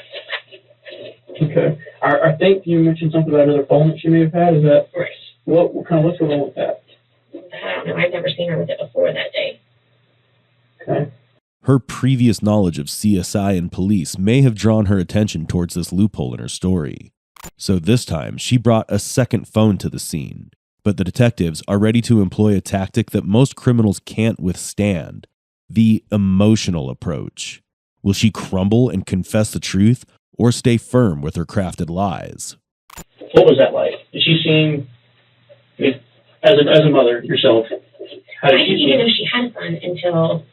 Okay. I think you mentioned something about another phone that she may have had. Is that Right. what's going on with that? I don't know. I've never seen her with it before that day. Okay. Her previous knowledge of CSI and police may have drawn her attention towards this loophole in her story. So this time, she brought a second phone to the scene. But the detectives are ready to employ a tactic that most criminals can't withstand: the emotional approach. Will she crumble and confess the truth, or stay firm with her crafted lies? What was that like? Did she seem, as a mother yourself, how I did didn't she even know seem? she had a son until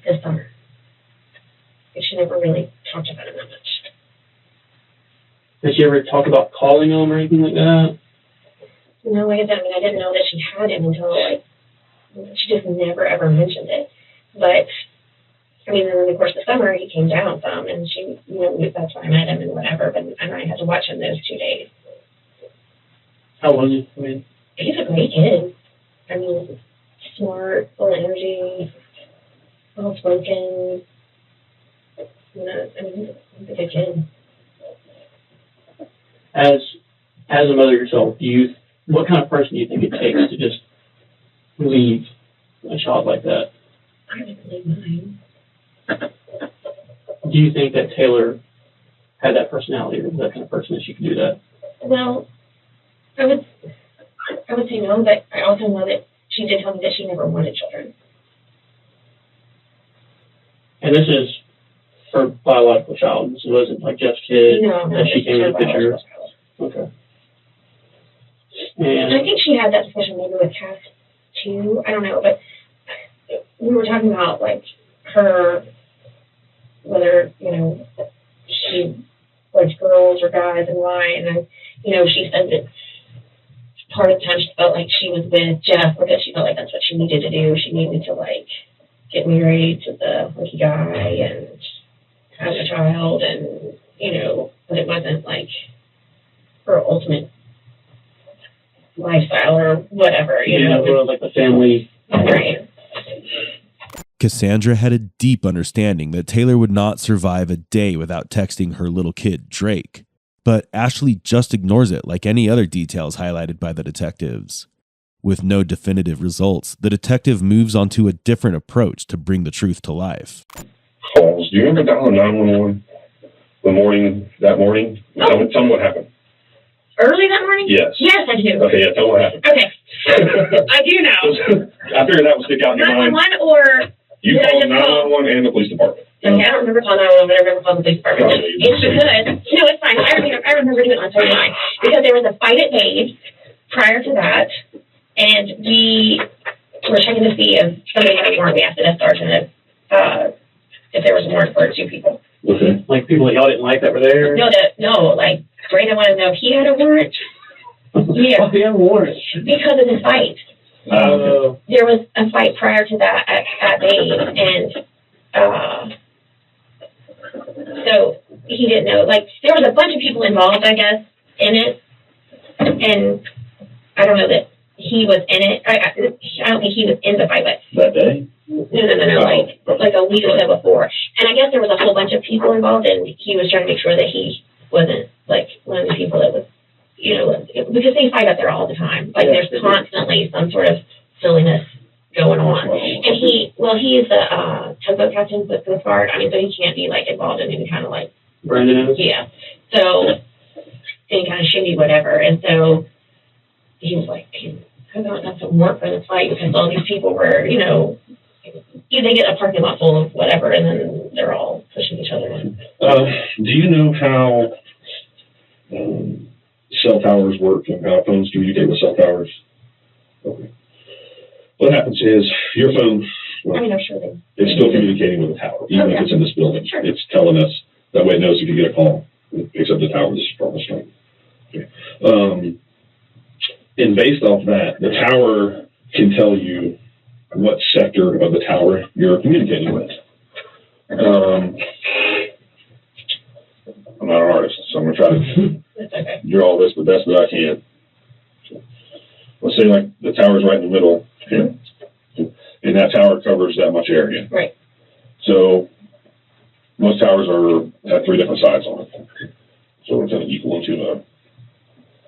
this summer. And she never really talked about it that much. Did she ever talk about calling him or anything like that? No, like I said, I mean, I didn't know that she had him until, like, she just never ever mentioned it. But, I mean, then of course the summer he came down some, and she, you know, that's why I met him and whatever, but and I had to watch him those 2 days. How was he? I mean, He's a great kid. I mean, smart, full of energy, well spoken. You know, I mean, he's a good kid. as a mother yourself, what kind of person do you think it takes to just leave a child like that? I didn't leave mine. Do you think that Taylor had that personality, or was that kind of person that she could do that? Well, I would say no, but I also know that she did tell me that she never wanted children. And this is her biological child. This wasn't like Jeff's kid that she came in the picture. Okay. And I think she had that discussion maybe with Cass too. I don't know, but we were talking about like her, whether she likes girls or guys and why. And she said that part of the time she felt like she was with Jeff because she felt like that's what she needed to do. She needed to like get married to the lucky guy and have a child, and but it wasn't like her ultimate lifestyle or whatever. Like the family. Right. Cassandra had a deep understanding that Taylor would not survive a day without texting her little kid, Drake. But Ashley just ignores it like any other details highlighted by the detectives. With no definitive results, the detective moves on to a different approach to bring the truth to life. Calls. Do you remember dialing 911 that morning? No. Tell me what happened. Early that morning? Yes. Yes, I do. Okay, yeah, tell me what happened. Okay. I do know. I figured that would stick out in your mind. 911 or You did I called just call? 911 and the police department. Okay, I don't remember calling 911, but I remember calling the police department. It's because, no, it's fine. I remember doing it on Sunday night because there was a fight at Dave prior to that, and we were checking to see if somebody had a warrant. We asked the desk sergeant if there was a warrant for 2 people. Okay. Like people that y'all didn't like that were there? No, like Brandon wanted to know if he had a warrant. Yeah. Why do you have a warrant? Because of the fight. There was a fight prior to that at Dave, and so he didn't know. Like, there was a bunch of people involved, I guess, in it, and I don't know that he was in it. I don't think he was in the fight, but That day? no, like a week or so before. And I guess there was a whole bunch of people involved, and he was trying to make sure that he wasn't like one of the people that was, because they fight up there all the time. Like there's constantly some sort of silliness going on. And he is the tugboat captain with the Guard. I mean, so he can't be like involved in any kind of like Brandon is? Yeah. So any kind of shady whatever. And so he was like, I got some work for this fight because all these people were, they get a parking lot full of whatever, and then they're all pushing each other in. Do you know how cell towers work and how phones communicate with cell towers? Okay. What happens is your phone, I'm sure it's still communicating with the tower, even if it's in this building. Sure. It's telling us, that way it knows if you get a call, it picks up the tower, this is from the string. Okay. And based off that, the tower can tell you what sector of the tower you're communicating with. I'm not an artist, so I'm going to try to draw this the best that I can. Let's say like the tower's right in the middle here, and that tower covers that much area. Right. So most towers have 3 different sides on it. So it's going to equal into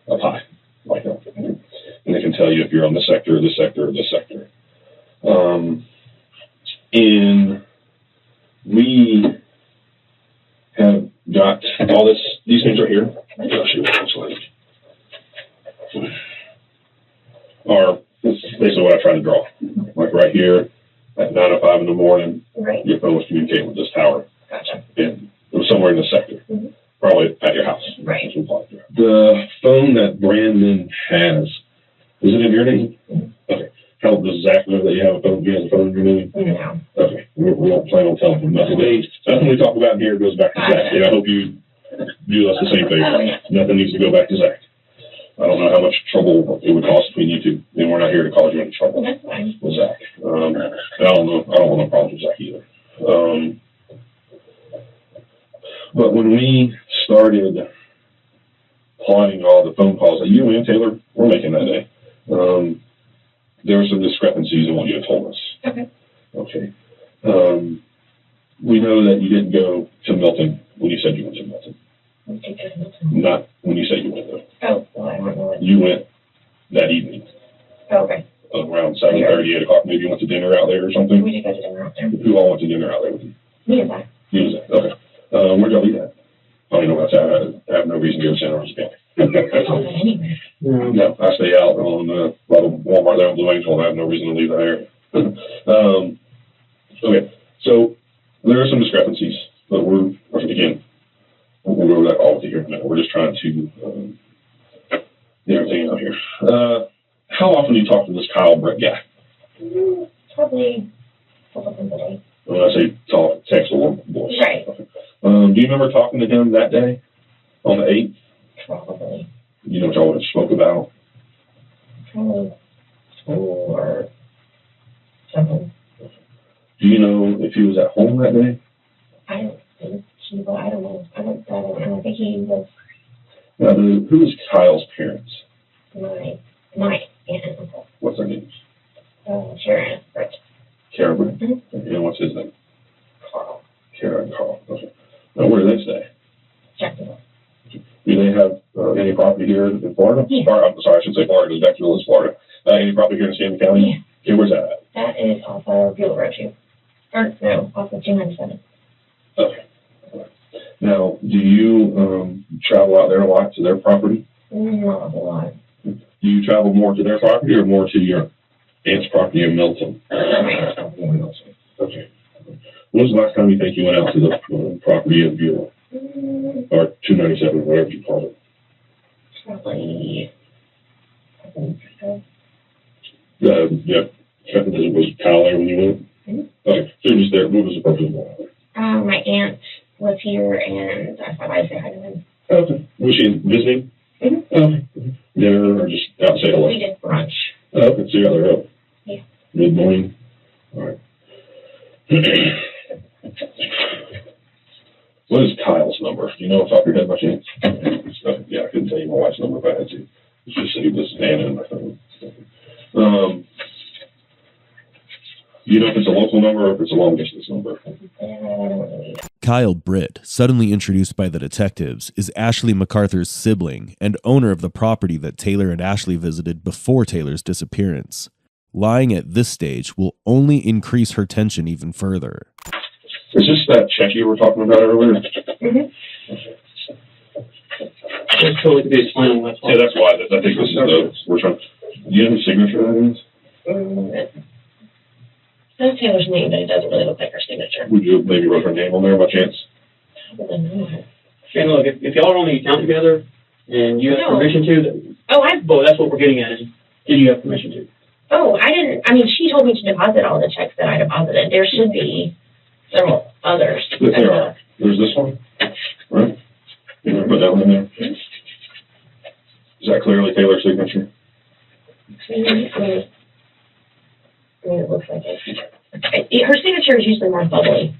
a pie, like that. And it can tell you if you're on the sector, this sector, or this sector. And we have got all these things right here. I'll show you what it looks like. This is basically what I try to draw. Like right here, at 9:05 in the morning, Right. your phone was communicating with this tower. Gotcha. And it was somewhere in the sector, probably at your house. Right. The phone that Brandon has, is it in your name? Okay. How does Zach know that you have a phone? He has a phone in your name? No. Okay. We don't plan on telling him nothing. Nothing we talk about here goes back to Zach. And I hope you do us the same favor. Oh, yeah. Nothing needs to go back to Zach. I don't know how much trouble it would cost between you two. And we're not here to cause you any trouble That's fine. with Zach. And I don't want no problems with Zach either. But when we started plotting all the phone calls that you and Taylor were making that day, there were some discrepancies in what you had told us. Okay. Okay. We know that you didn't go to Milton when you said you went to Milton. Let's take that Milton. Not when you said you went there. Oh, well, I don't know what. You went that evening Oh, okay. around 7:30, 8 o'clock. Maybe you went to dinner out there or something. We did go to dinner out there. Who all went to dinner out there with you? Me and Zach. You was that? Okay. Where'd y'all eat at? I don't know about that. I have no reason to go to Santa Rosa County. Oh, anyway. No, I stay out on by the Walmart there on Blue Angel, and I have no reason to leave that area. Okay, so there are some discrepancies, but we'll go over that all with you here in a minute. We're just trying to get everything out here. How often do you talk to this Kyle Brett guy? Probably a couple times a day. When I say talk, text, or voice. Right. Do you remember talking to him that day on the 8th? Probably. You know what y'all spoke about? Probably school or something. Do you know if he was at home that day? I don't think he was. I don't know. I don't think he was. Now, who is Kyle's parents? My aunt and uncle. What's their names? Sharon, Brett. Kara Brett. Mm-hmm. And what's his name? Carl. Kara and Carl. Okay. Now, where do they stay? Jacksonville. Do they have any property here in Florida? Yeah. Or, I'm sorry, I should say Florida, because Jacksonville is Florida. Any property here in Stanley County? Yeah. Okay, where's that at? That is off of Buell Road too. Or no, off of 297. Okay. Now, do you travel out there a lot to their property? Not a whole lot. Do you travel more to their property or more to your aunt's property in Milton? Okay. When was the last time you think you went out to the property in Buell? Or 297, whatever you call it? Probably. Yeah. Was Kyle there when you went? Mm-hmm. Okay. So you're just there. What was the purpose of that? My aunt was here and I thought I'd say hi to him. Okay. Was she visiting? Mm-hmm. Okay. Dinner or just out to say hello? We did brunch. Okay. So you're out there early? Yeah. Mid-morning? All right. What is Kyle's number? Do you know off the top of your head by chance? Yeah, I couldn't tell you my wife's number if I had to. It's just saved this Nana in my phone. Do you know if it's a local number or if it's a long distance number? Kyle Britt, suddenly introduced by the detectives, is Ashley MacArthur's sibling and owner of the property that Taylor and Ashley visited before Taylor's disappearance. Lying at this stage will only increase her tension even further. Is this that check you were talking about earlier? Mm-hmm. It's totally to be explained. That's why. Yeah, that's why. I think this is we're trying. Do you know the signature that is? That's Taylor's name, but it doesn't really look like her signature. Would you maybe wrote her name on there by chance? Probably not. And look, if y'all are on the account together and you have No. permission to, then, Oh, well, that's what we're getting at is, did you have permission to? I didn't. I mean, she told me to deposit all the checks that I deposited. There should be several others. But there are. There's this one, right? You want to put that one in there? Is that clearly Taylor's signature? I mean, it looks like it. Her signature is usually more bubbly.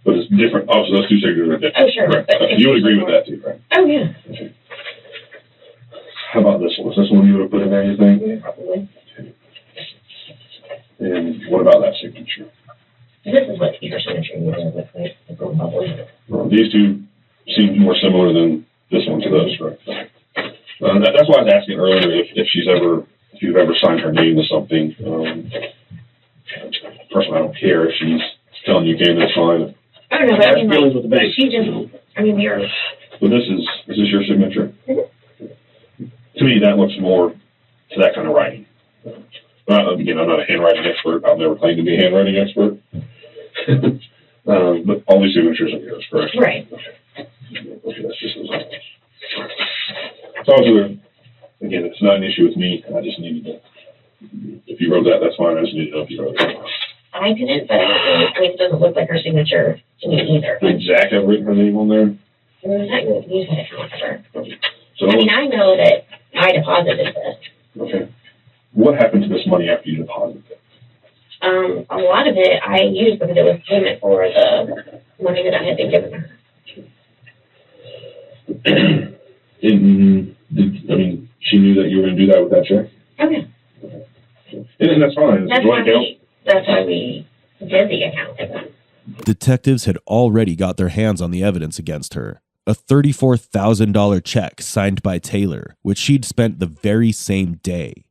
But it's different. Oh, so those two signatures are different. Oh, sure. Right. But Okay. You would agree with that too, right? Oh, yeah. Okay. How about this one? Is this one you would have put in there, you think? Yeah, probably. And what about that signature? This is what her signature usually looks like. It's more bubbly. Well, these two seem more similar than this one to those, right? That's why I was asking earlier if you've ever signed her name to something. Personally, I don't care if she's telling you can, that's fine. I don't know, but I mean, Dealings with the bank. she just, I mean, we are. But is this your signature? To me, that looks more to that kind of writing. Again, I'm not a handwriting expert. I'll never claim to be a handwriting expert. But all these signatures are yours, correct? Right. Okay, that's just as long as again, it's not an issue with me. I just needed to. If you wrote that, that's fine. I just need to know if you wrote it. I didn't, but I mean, it doesn't look like her signature to me either. Did Zach have written her name on there? Not going to use that account ever. So I mean, I know that I deposited this. okay. What happened to this money after you deposited it? A lot of it I used because it was payment for the money that I had been given her. and that's fine. It's a joint account. That's why we did the account with them. Detectives had already got their hands on the evidence against her. A $34,000 check signed by Taylor, which she'd spent the very same day.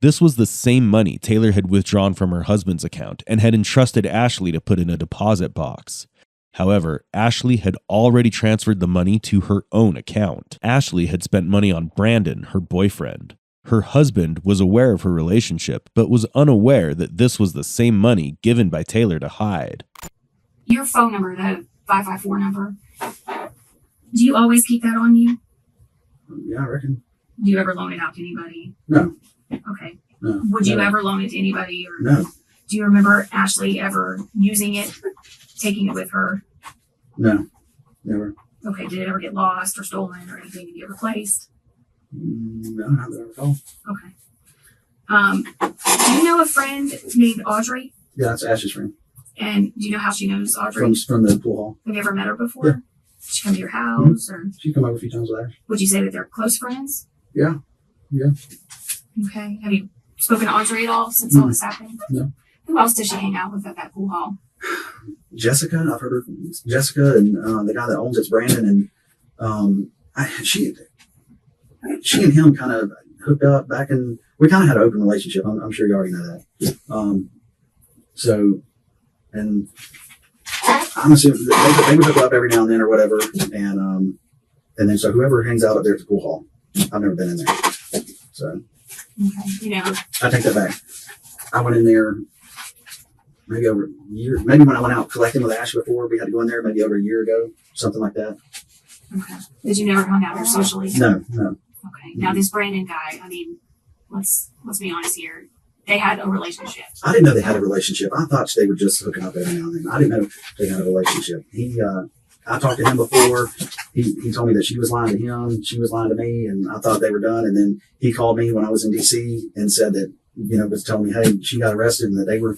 This was the same money Taylor had withdrawn from her husband's account and had entrusted Ashley to put in a deposit box. However, Ashley had already transferred the money to her own account. Ashley had spent money on Brandon, her boyfriend. Her husband was aware of her relationship, but was unaware that this was the same money given by Taylor to hide. Your phone number, the 554 number, do you always keep that on you? Yeah, I reckon. Do you ever loan it out to anybody? No. Okay. No. Would you No. ever loan it to anybody? Or No. do you remember Ashley ever using it, taking it with her? No. Never. Okay. Did it ever get lost or stolen or anything and get replaced? No, not that I recall. Okay. Do you know a friend named Audrey? Yeah, that's Ash's friend. And do you know how she knows Audrey? From the pool hall. Have you ever met her before? Yeah. Did she come to your house? Or She's come over a few times with Ash. would you say that they're close friends? Yeah. Yeah. Okay. Have you spoken to Audrey at all since all this happened? No. Who else does she hang out with at that pool hall? Jessica, I've heard her. Jessica and the guy that owns it's Brandon, and she and him kind of hooked up back in. We kind of had an open relationship. I'm sure you already know that. So, and I'm assuming they would hook up every now and then or whatever, and then so whoever hangs out up there at the pool hall, I've never been in there, so Okay. You know, I take that back. I went in there maybe over a year, maybe when I went out collecting with Ash before, we had to go in there maybe over a year ago, something like that. okay. Did you never hung out there socially? No. Okay. Now this Brandon guy, I mean, let's be honest here. They had a relationship. I didn't know they had a relationship. I thought they were just hooking up every now and then. I didn't know they had a relationship. I talked to him before. He told me that she was lying to him, she was lying to me, and I thought they were done. And then he called me when I was in DC and said that, was telling me, hey, she got arrested and that they were,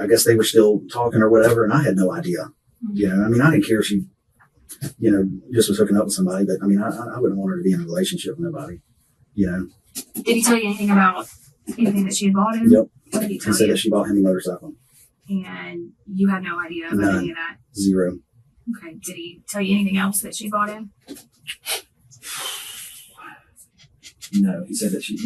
I guess they were still talking or whatever. And I had no idea. I mean, I didn't care if she, just was hooking up with somebody, but I mean, I wouldn't want her to be in a relationship with nobody, Did he tell you anything about anything that she had bought him? Yep. What did he He tell said you? that she bought him a motorcycle. And you had no idea about None. any of that? Zero. Okay. Did he tell you anything else that she bought him? No, he said that he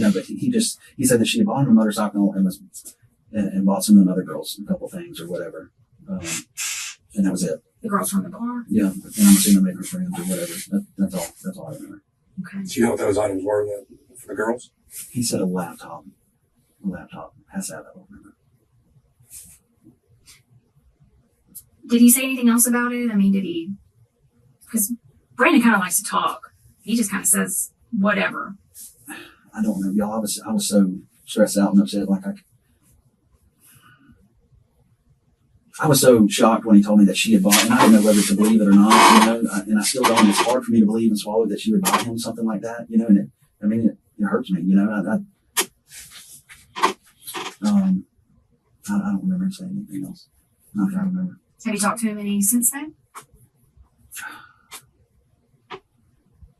said that she had bought him a motorcycle and bought some of them other girls a couple things or whatever. And that was it. The girls from the bar? Yeah. And I'm assuming they were friends or whatever. That's all I remember. Okay. Do you know what those items were for the girls? He said a laptop. Has that, I don't remember. Did he say anything else about it? I mean, did he? Because Brandon kind of likes to talk. He just kind of says whatever. I don't know, y'all. I was so stressed out and upset. I was so shocked when he told me that she had bought, and I didn't know whether to believe it or not. And I still don't. It's hard for me to believe and swallow that she would buy him something like that. And it hurts me. I don't remember him saying anything else. Not that I remember. Have you talked to him any since then?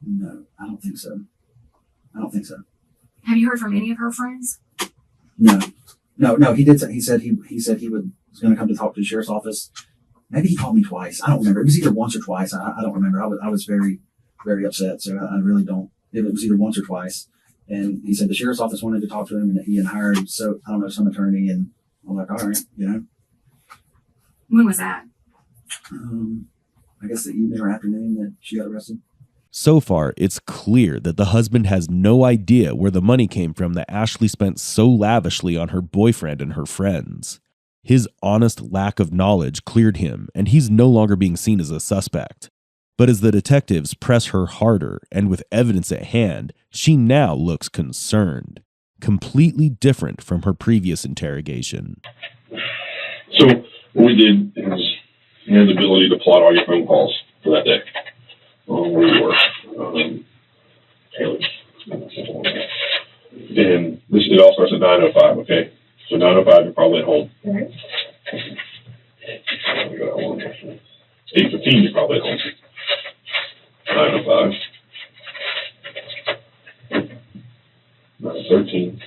No, I don't think so. Have you heard from any of her friends? No. He did. He said he was going to come to talk to the sheriff's office. Maybe he called me twice. I don't remember. It was either once or twice. I don't remember. I was very, very upset. So I really don't. It was either once or twice. And he said the sheriff's office wanted to talk to him, and he had hired some attorney. And I'm like, all right, When was that? I guess the evening or afternoon that she got arrested. So far, it's clear that the husband has no idea where the money came from that Ashley spent so lavishly on her boyfriend and her friends. His honest lack of knowledge cleared him, and he's no longer being seen as a suspect. But as the detectives press her harder, and with evidence at hand, she now looks concerned. Completely different from her previous interrogation. So what we did is you had the ability to plot all your phone calls for that day. Where you were. Taylor. And it all starts at 9:05, okay? So 9:05, you're probably at home. 8:15, you're probably at home. 9:05. 9:15. 13.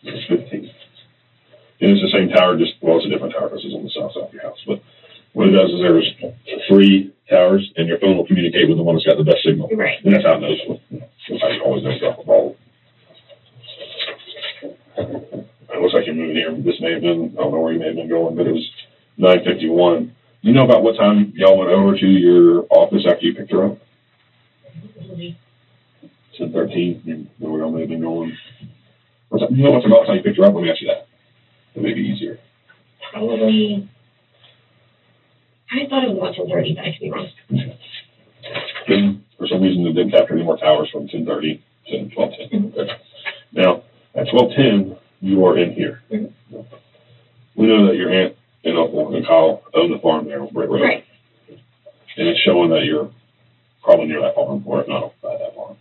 It's 15. And it's the same tower, just, well, it's a different tower. This is on the south side of your house. But what it does is there's 3 towers, and your phone will communicate with the one that's got the best signal. Right. And that's how it knows. That's how you always know stuff with all. It looks like you're moving here. This may have been, I don't know where you may have been going, but it was 9:51. You know about what time y'all went over to your office after you picked her up? 10:13. You know where y'all may have been going. You know what's about time you picked her up? Let me ask you that. It may be easier. Probably. I thought it was about 10:30, but I could be wrong. And for some reason, it didn't capture any more towers from 10:30 to 12:10. Okay. Now, at 12:10, you are in here. Mm-hmm. We know that your aunt and uncle and Kyle own the farm there on Britt Road. Right. And it's showing that you're probably near that farm, or if not by that farm.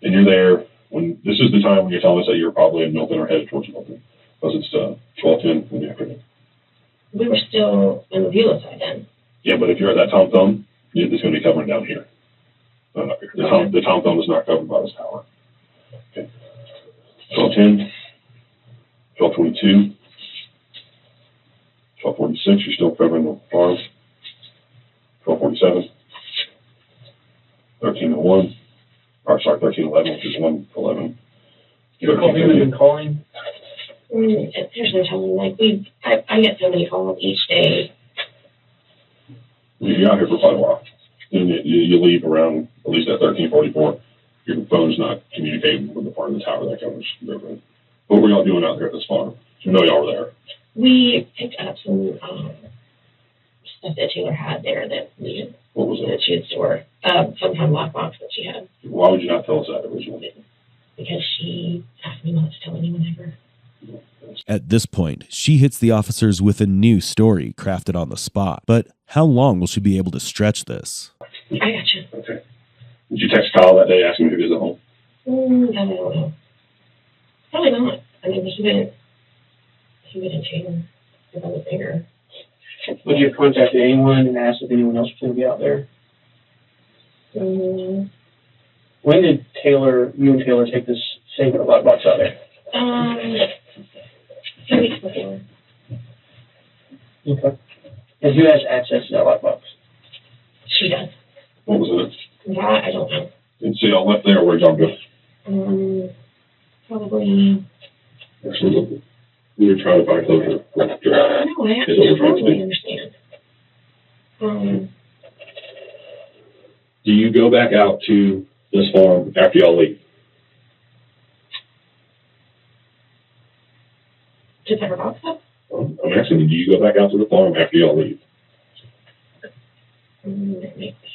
And you're there when this is the time when you're telling us that you're probably in Milton or headed towards Milton, because it's 12:10 in the afternoon. We were still in the Beulah side then. Yeah, but if you're at that Tom Thumb, it's going to be covering down here. Not up here. The Tom Thumb is not covered by this tower. Okay. 12:10, 12:22, 12:46, you're still covering the farm. 12:47, 13:01, or sorry, 13:11, which is 1:11. You recall who had been calling? There's no telling. Like I get so many calls each day. You're out here for quite a while. And you leave around, at least at 13:44. Your phone's not communicating with the part of the tower that covers the road. What were y'all doing out there at this farm? You know y'all were there. We picked up some stuff that Taylor had there that needed. What was that it? she had stored? Some kind of lockbox that she had. Why would you not tell us that originally? Because she asked me not to tell anyone ever. At this point, she hits the officers with a new story crafted on the spot. But how long will she be able to stretch this? I gotcha. Okay. Did you text Kyle that day asking him if he was at home? I don't know. Probably not. I mean, he wouldn't change if I was there. Would you have contacted anyone and asked if anyone else was going to be out there? When did you and Taylor take this same lockbox out there? 2 weeks before. Okay. And who has access to that lockbox? She does. What was in it? That I don't know. And so y'all left there, where'd y'all go? Probably. Actually, we were trying to find closure. No, I totally understand. Do you go back out to this farm after y'all leave? To put her box up? I'm asking you, do you go back out to the farm after y'all leave? I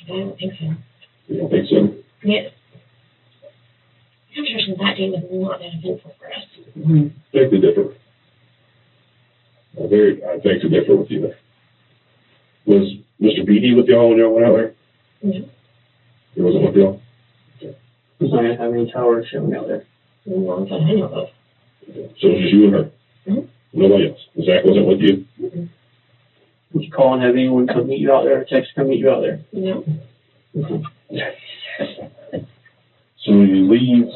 don't think so. You don't think so? Yeah. After that day was not that eventful for us. I beg to differ. I beg to differ with you there. Was Mr. Beatty with y'all when y'all went out there? No. He wasn't with y'all? He's not going to have any towers showing out there. No, that I know of. So it was just you and her? Nobody else? Zach wasn't with you? Would you call and have anyone come meet you out there or text come meet you out there? No. So when you leave,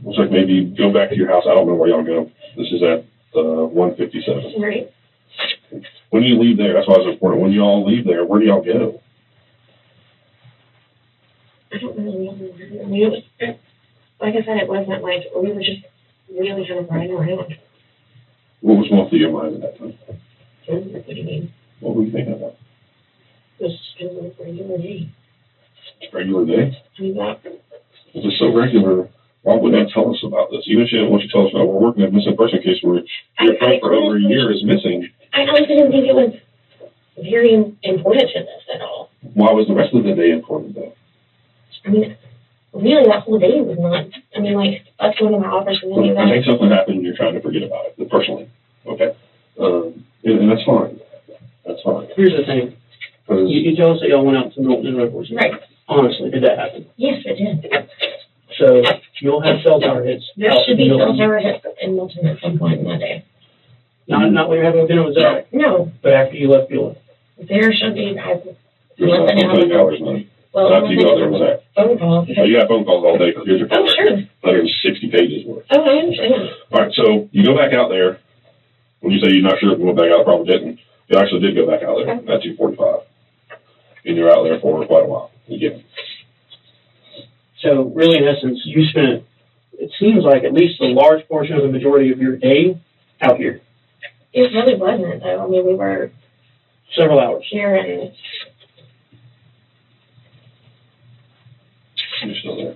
looks like maybe you go back to your house. I don't know where y'all go. This is at 157. Right. When you leave there, that's why it's important. When y'all leave there, where do y'all go? I don't really know. I mean, it was, like I said, it wasn't like, we were just really kind of riding around. What was going through your mind at that time? What do you mean? What were you thinking about? It was just kind of like regular day. Regular day? I mean, that. If it's so regular, why wouldn't you tell us about this? Even if you didn't want you to tell us about, we're working a missing person case where your friend for over a year is missing. I honestly didn't think it was very important to this at all. Why was the rest of the day important though? I mean, really, that whole day was not. I mean, like, us going to my office and then I think something happened and you're trying to forget about it, personally. Okay? And that's fine. That's fine. Here's the thing. You tell us that y'all went out to Milton and Redwoods. Right. Honestly, did that happen? Yes, it did. So you'll have cell tower hits. There should be cell tower hits in Milton at some point in that day. Not when you're having dinner with Zach. No. But after you left Beulah. There should be. There's not 20 hours, money. Well, After you go out there, what's that? phone call. Oh, you got phone calls all day, because here's your phone. Oh, sure. 160 pages worth. Oh, I understand. All right, so you go back out there. When you say you're not sure if you went back out, probably didn't. You actually did go back out there at 2:45, and you're out there for quite a while. Again. So really, in essence, you spent, it seems like at least a large portion of the majority of your day out here, It really wasn't, though. I mean, we were several hours. here and You're still there.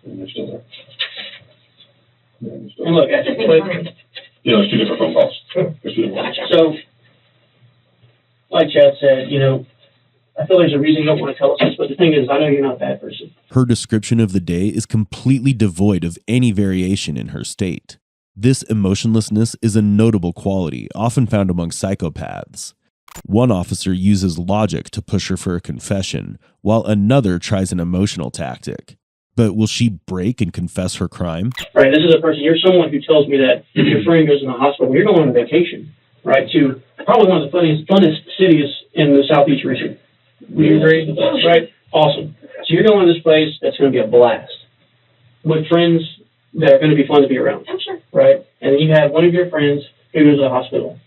And you're still there. Yeah, you're still And there. look, at the same but- time. You know, it's two different phone calls. There's two different phone calls. Gotcha. so, like Chad said, you know, I feel there's a reason you don't want to tell us this, but the thing is, I know you're not that person. Her description of the day is completely devoid of any variation in her state. This emotionlessness is a notable quality, often found among psychopaths. One officer uses logic to push her for a confession, while another tries an emotional tactic. But will she break and confess her crime? Right, this is a person, you're someone who tells me that if your friend goes in the hospital, you're going on a vacation, right, to probably one of the funnest cities in the Southeast region. Would you agree? Right? Awesome. So you're going to this place that's going to be a blast with friends that are going to be fun to be around. I'm sure. Right? And then you have one of your friends who goes to the hospital.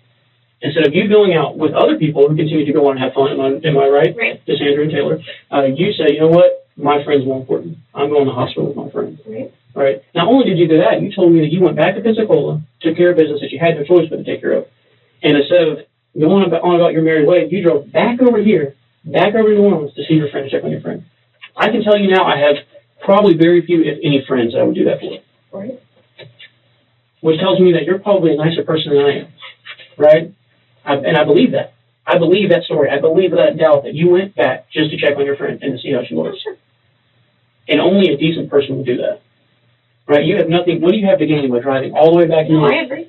Instead of you going out with other people who continue to go on and have fun, am I right? Right. This Andrew and Taylor. You say, you know what? My friend's more important. I'm going to the hospital with my friend. Right. Right? Not only did you do that, you told me that you went back to Pensacola, took care of business that you had no choice but to take care of. And instead of going on about your merry way, you drove back over here, back over to New Orleans to see your friend, check on your friend. I can tell you now, I have probably very few, if any, friends that I would do that for. Right. Which tells me that you're probably a nicer person than I am. Right? And I believe that. I believe that story. I believe without a doubt that you went back just to check on your friend and to see how she was. Sure. And only a decent person would do that. Right? You have nothing. What do you have to gain by driving all the way back? No, I agree.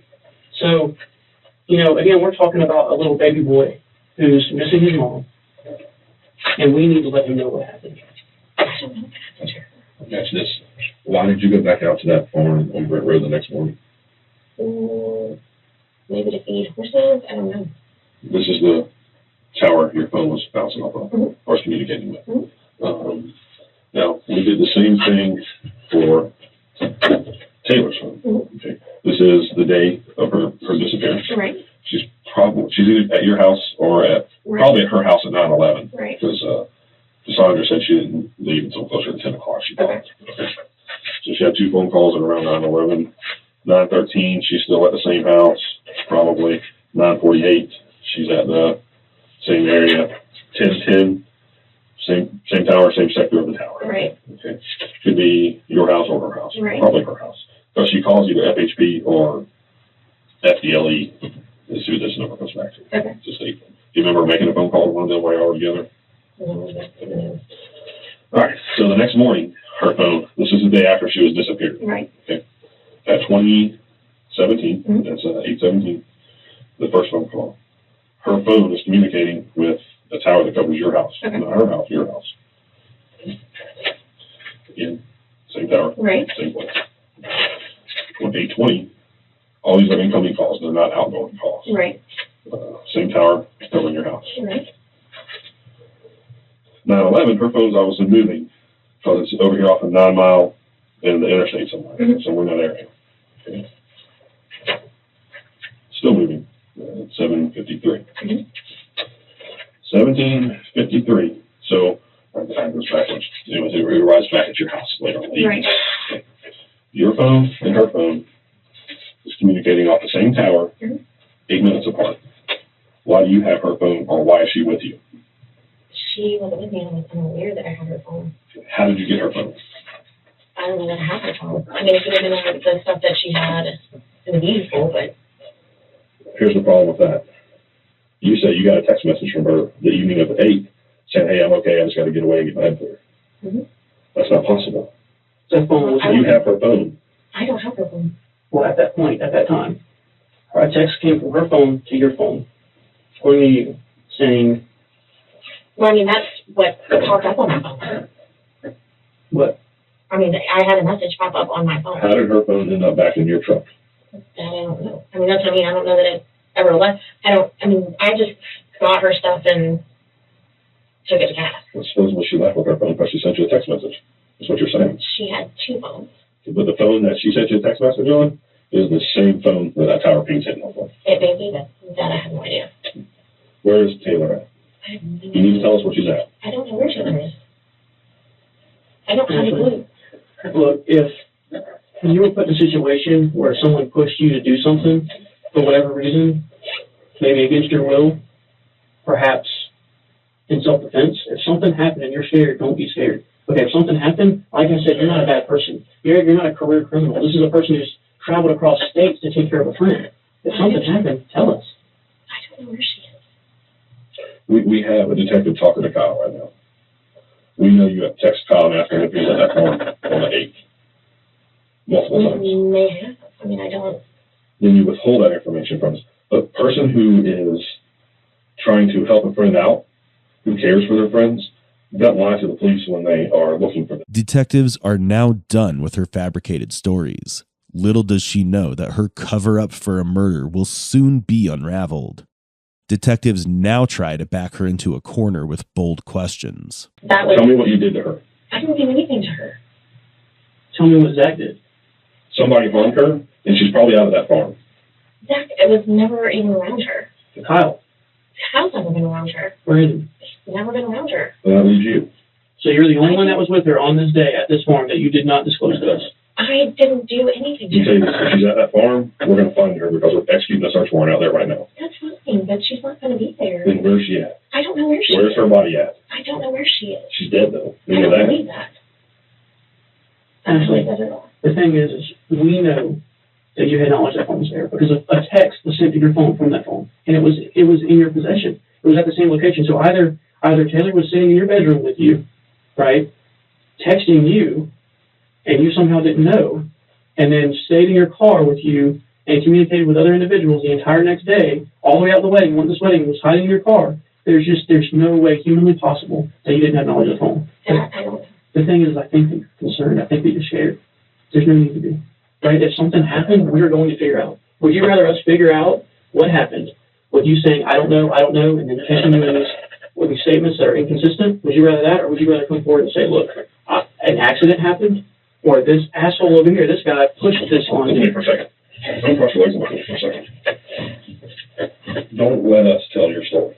So, you know, again, we're talking about a little baby boy who's missing his mom, and we need to let him know what happened. Catch this. Why did you go back out to that farm on Brent Road the next morning? Maybe to feed horses. I don't know. This is the tower your phone was bouncing off of, Mhm. or was communicating with. Mhm. Now, we did the same thing for Taylor's phone. Mhm. Okay. This is the day of her disappearance. Right. She's either at your house or probably at her house at 9/11. Right. Because Cassandra said she didn't leave until closer to 10 o'clock. She thought. Okay. So she had two phone calls at around 9/11. 9:13, she's still at the same house, probably. 9:48, she's at the same area. 10:10, same tower, same sector of the tower. Right. Okay. Could be your house or her house. Right. Probably her house. Because she calls either FHP or FDLE is who this number comes back to. Okay. Just say, do you remember making a phone call to one of them while y'all were together? No. All right. So the next morning, her phone, this is the day after she was disappeared. Right. At 2017, Mhm. that's 8/17, the first phone call. Her phone is communicating with the tower that covers your house. Okay. Not her house, your house. Again, same tower, Right. same place. On 8/20, all these are incoming calls. They're not outgoing calls. Right. Same tower covering your house. Right. 9/11, her phone's obviously moving because it's over here off of 9 Mile in the interstate somewhere, Mhm. somewhere in that area. Okay. Still moving. 7:53. Mhm. 17:53. So the time goes backwards. Anyways, it arrives back at your house later on. in the evening. Right. Okay. Your phone and her phone is communicating off the same tower, Mhm. 8 minutes apart. Why do you have her phone, or why is she with you? She wasn't with me. I'm aware that I had her phone. How did you get her phone? I don't know that I have her phone. I mean, if you didn't know the stuff that she had, it was beautiful, but Here's the problem with that. You say you got a text message from her the evening of the 8th saying, hey, I'm okay, I just got to get away and get my head clear. Mhm. That's not possible. That phone was, You have her phone. I don't have her phone. well, at that point, at that time, our text came from her phone to your phone, according to you, saying, Well, I mean, that's what popped up on my phone. what? I mean, I had a message pop up on my phone. How did her phone end up back in your truck? That I don't know. I mean, that's what I mean. I don't know that it ever left. I just got her stuff and took it to Cass. I suppose when she left with her phone because she sent you a text message. That's what you're saying. She had 2 phones. But the phone that she sent you a text message on is the same phone that Tower Ping's hitting off of. It may be that I have no idea. Where is Taylor at? I have no You idea. need to tell us where she's at. I don't know where Taylor is. I don't have a clue. Look, if you were put in a situation where someone pushed you to do something for whatever reason, maybe against your will, perhaps in self-defense, if something happened and you're scared, don't be scared. Okay, if something happened, like I said, you're not a bad person. You're not a career criminal. This is a person who's traveled across states to take care of a friend. If something happened, tell us. I don't know where she is. We have a detective talking to Kyle right now. We know you have texted Kyle and asked him if he was at that farm on the 8th. Multiple times. We may have. I mean, I don't. Then you withhold that information from us. A person who is trying to help a friend out, who cares for their friends, doesn't lie to the police when they are looking for them. Detectives are now done with her fabricated stories. Little does she know that her cover-up for a murder will soon be unraveled. Detectives now try to back her into a corner with bold questions. That was. Tell me what you did to her. I didn't do anything to her. Tell me what Zach did. Somebody harmed her, and she's probably out of that farm. Zach, I was never even around her. Kyle, Kyle's never been around her. Brandon. Never been around her. And that leaves you. So you're the only one that was with her on this day at this farm that you did not disclose to us. I didn't do anything to You say her. if she's at that farm, we're going to find her because we're executing a search warrant out there right now. That's fine, but she's not going to be there. Then where's she at? I don't know where she Where's is. her body at? I don't know where she is. She's dead, though. I You know don't that? believe that. I don't Actually, believe that at all. the thing is we know that you had knowledge that phone was there because a text was sent to your phone from that phone, and it was in your possession. It was at the same location. So either Taylor was sitting in your bedroom with you, right, texting you, and you somehow didn't know, and then stayed in your car with you and communicated with other individuals the entire next day, all the way out the wedding, went to this wedding, was hiding in your car. There's no way humanly possible that you didn't have knowledge of the phone. That I don't know. The thing is, I think that you're concerned. I think that you're scared. There's no need to be. Right? If something happened, we're going to figure out. Would you rather us figure out what happened with you saying, I don't know, and then continuing with these statements that are inconsistent? Would you rather that, or would you rather come forward and say, look, an accident happened, or this asshole over here, this guy pushed this on Hold me? me for a second. Don't cross your legs on me for a second. Don't let us tell your story.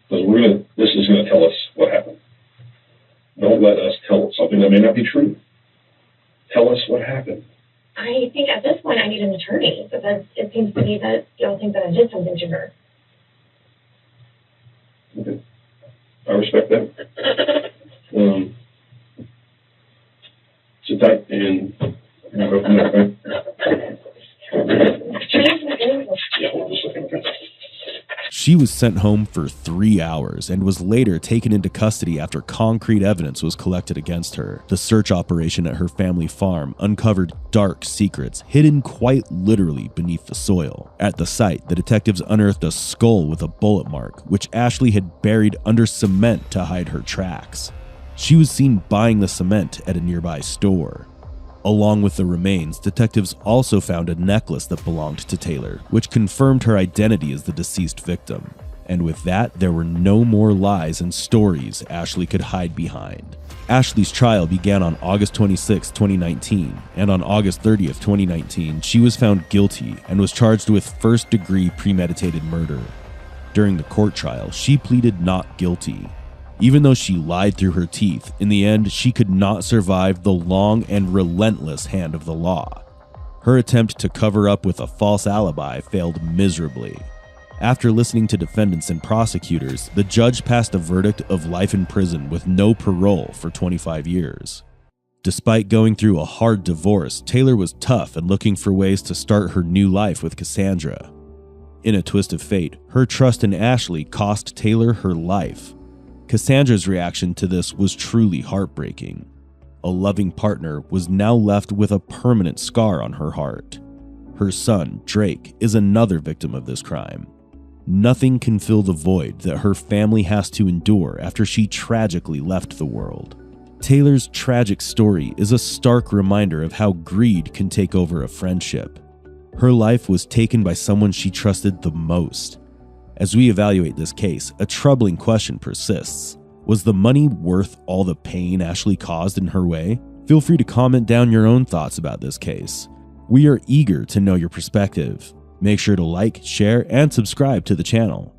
Because this is going to tell us what happened. Don't let us tell something that may not be true. Tell us what happened. I think at this point I need an attorney because it seems to me that y'all think that I did something to her. Okay. I respect that. Sit tight and we'll go from there, okay? Yeah, hold on just a second, okay? She was sent home for 3 hours and was later taken into custody after concrete evidence was collected against her. The search operation at her family farm uncovered dark secrets hidden quite literally beneath the soil. At the site, the detectives unearthed a skull with a bullet mark, which Ashley had buried under cement to hide her tracks. She was seen buying the cement at a nearby store. Along with the remains, detectives also found a necklace that belonged to Taylor, which confirmed her identity as the deceased victim. And with that, there were no more lies and stories Ashley could hide behind. Ashley's trial began on August 26, 2019, and on August 30th, 2019, she was found guilty and was charged with first-degree premeditated murder. During the court trial, she pleaded not guilty. Even though she lied through her teeth, in the end, she could not survive the long and relentless hand of the law. Her attempt to cover up with a false alibi failed miserably. After listening to defendants and prosecutors, the judge passed a verdict of life in prison with no parole for 25 years. Despite going through a hard divorce, Taylor was tough and looking for ways to start her new life with Cassandra. In a twist of fate, her trust in Ashley cost Taylor her life. Cassandra's reaction to this was truly heartbreaking. A loving partner was now left with a permanent scar on her heart. Her son, Drake, is another victim of this crime. Nothing can fill the void that her family has to endure after she tragically left the world. Taylor's tragic story is a stark reminder of how greed can take over a friendship. Her life was taken by someone she trusted the most. As we evaluate this case, a troubling question persists. Was the money worth all the pain Ashley caused in her way? Feel free to comment down your own thoughts about this case. We are eager to know your perspective. Make sure to like, share, and subscribe to the channel.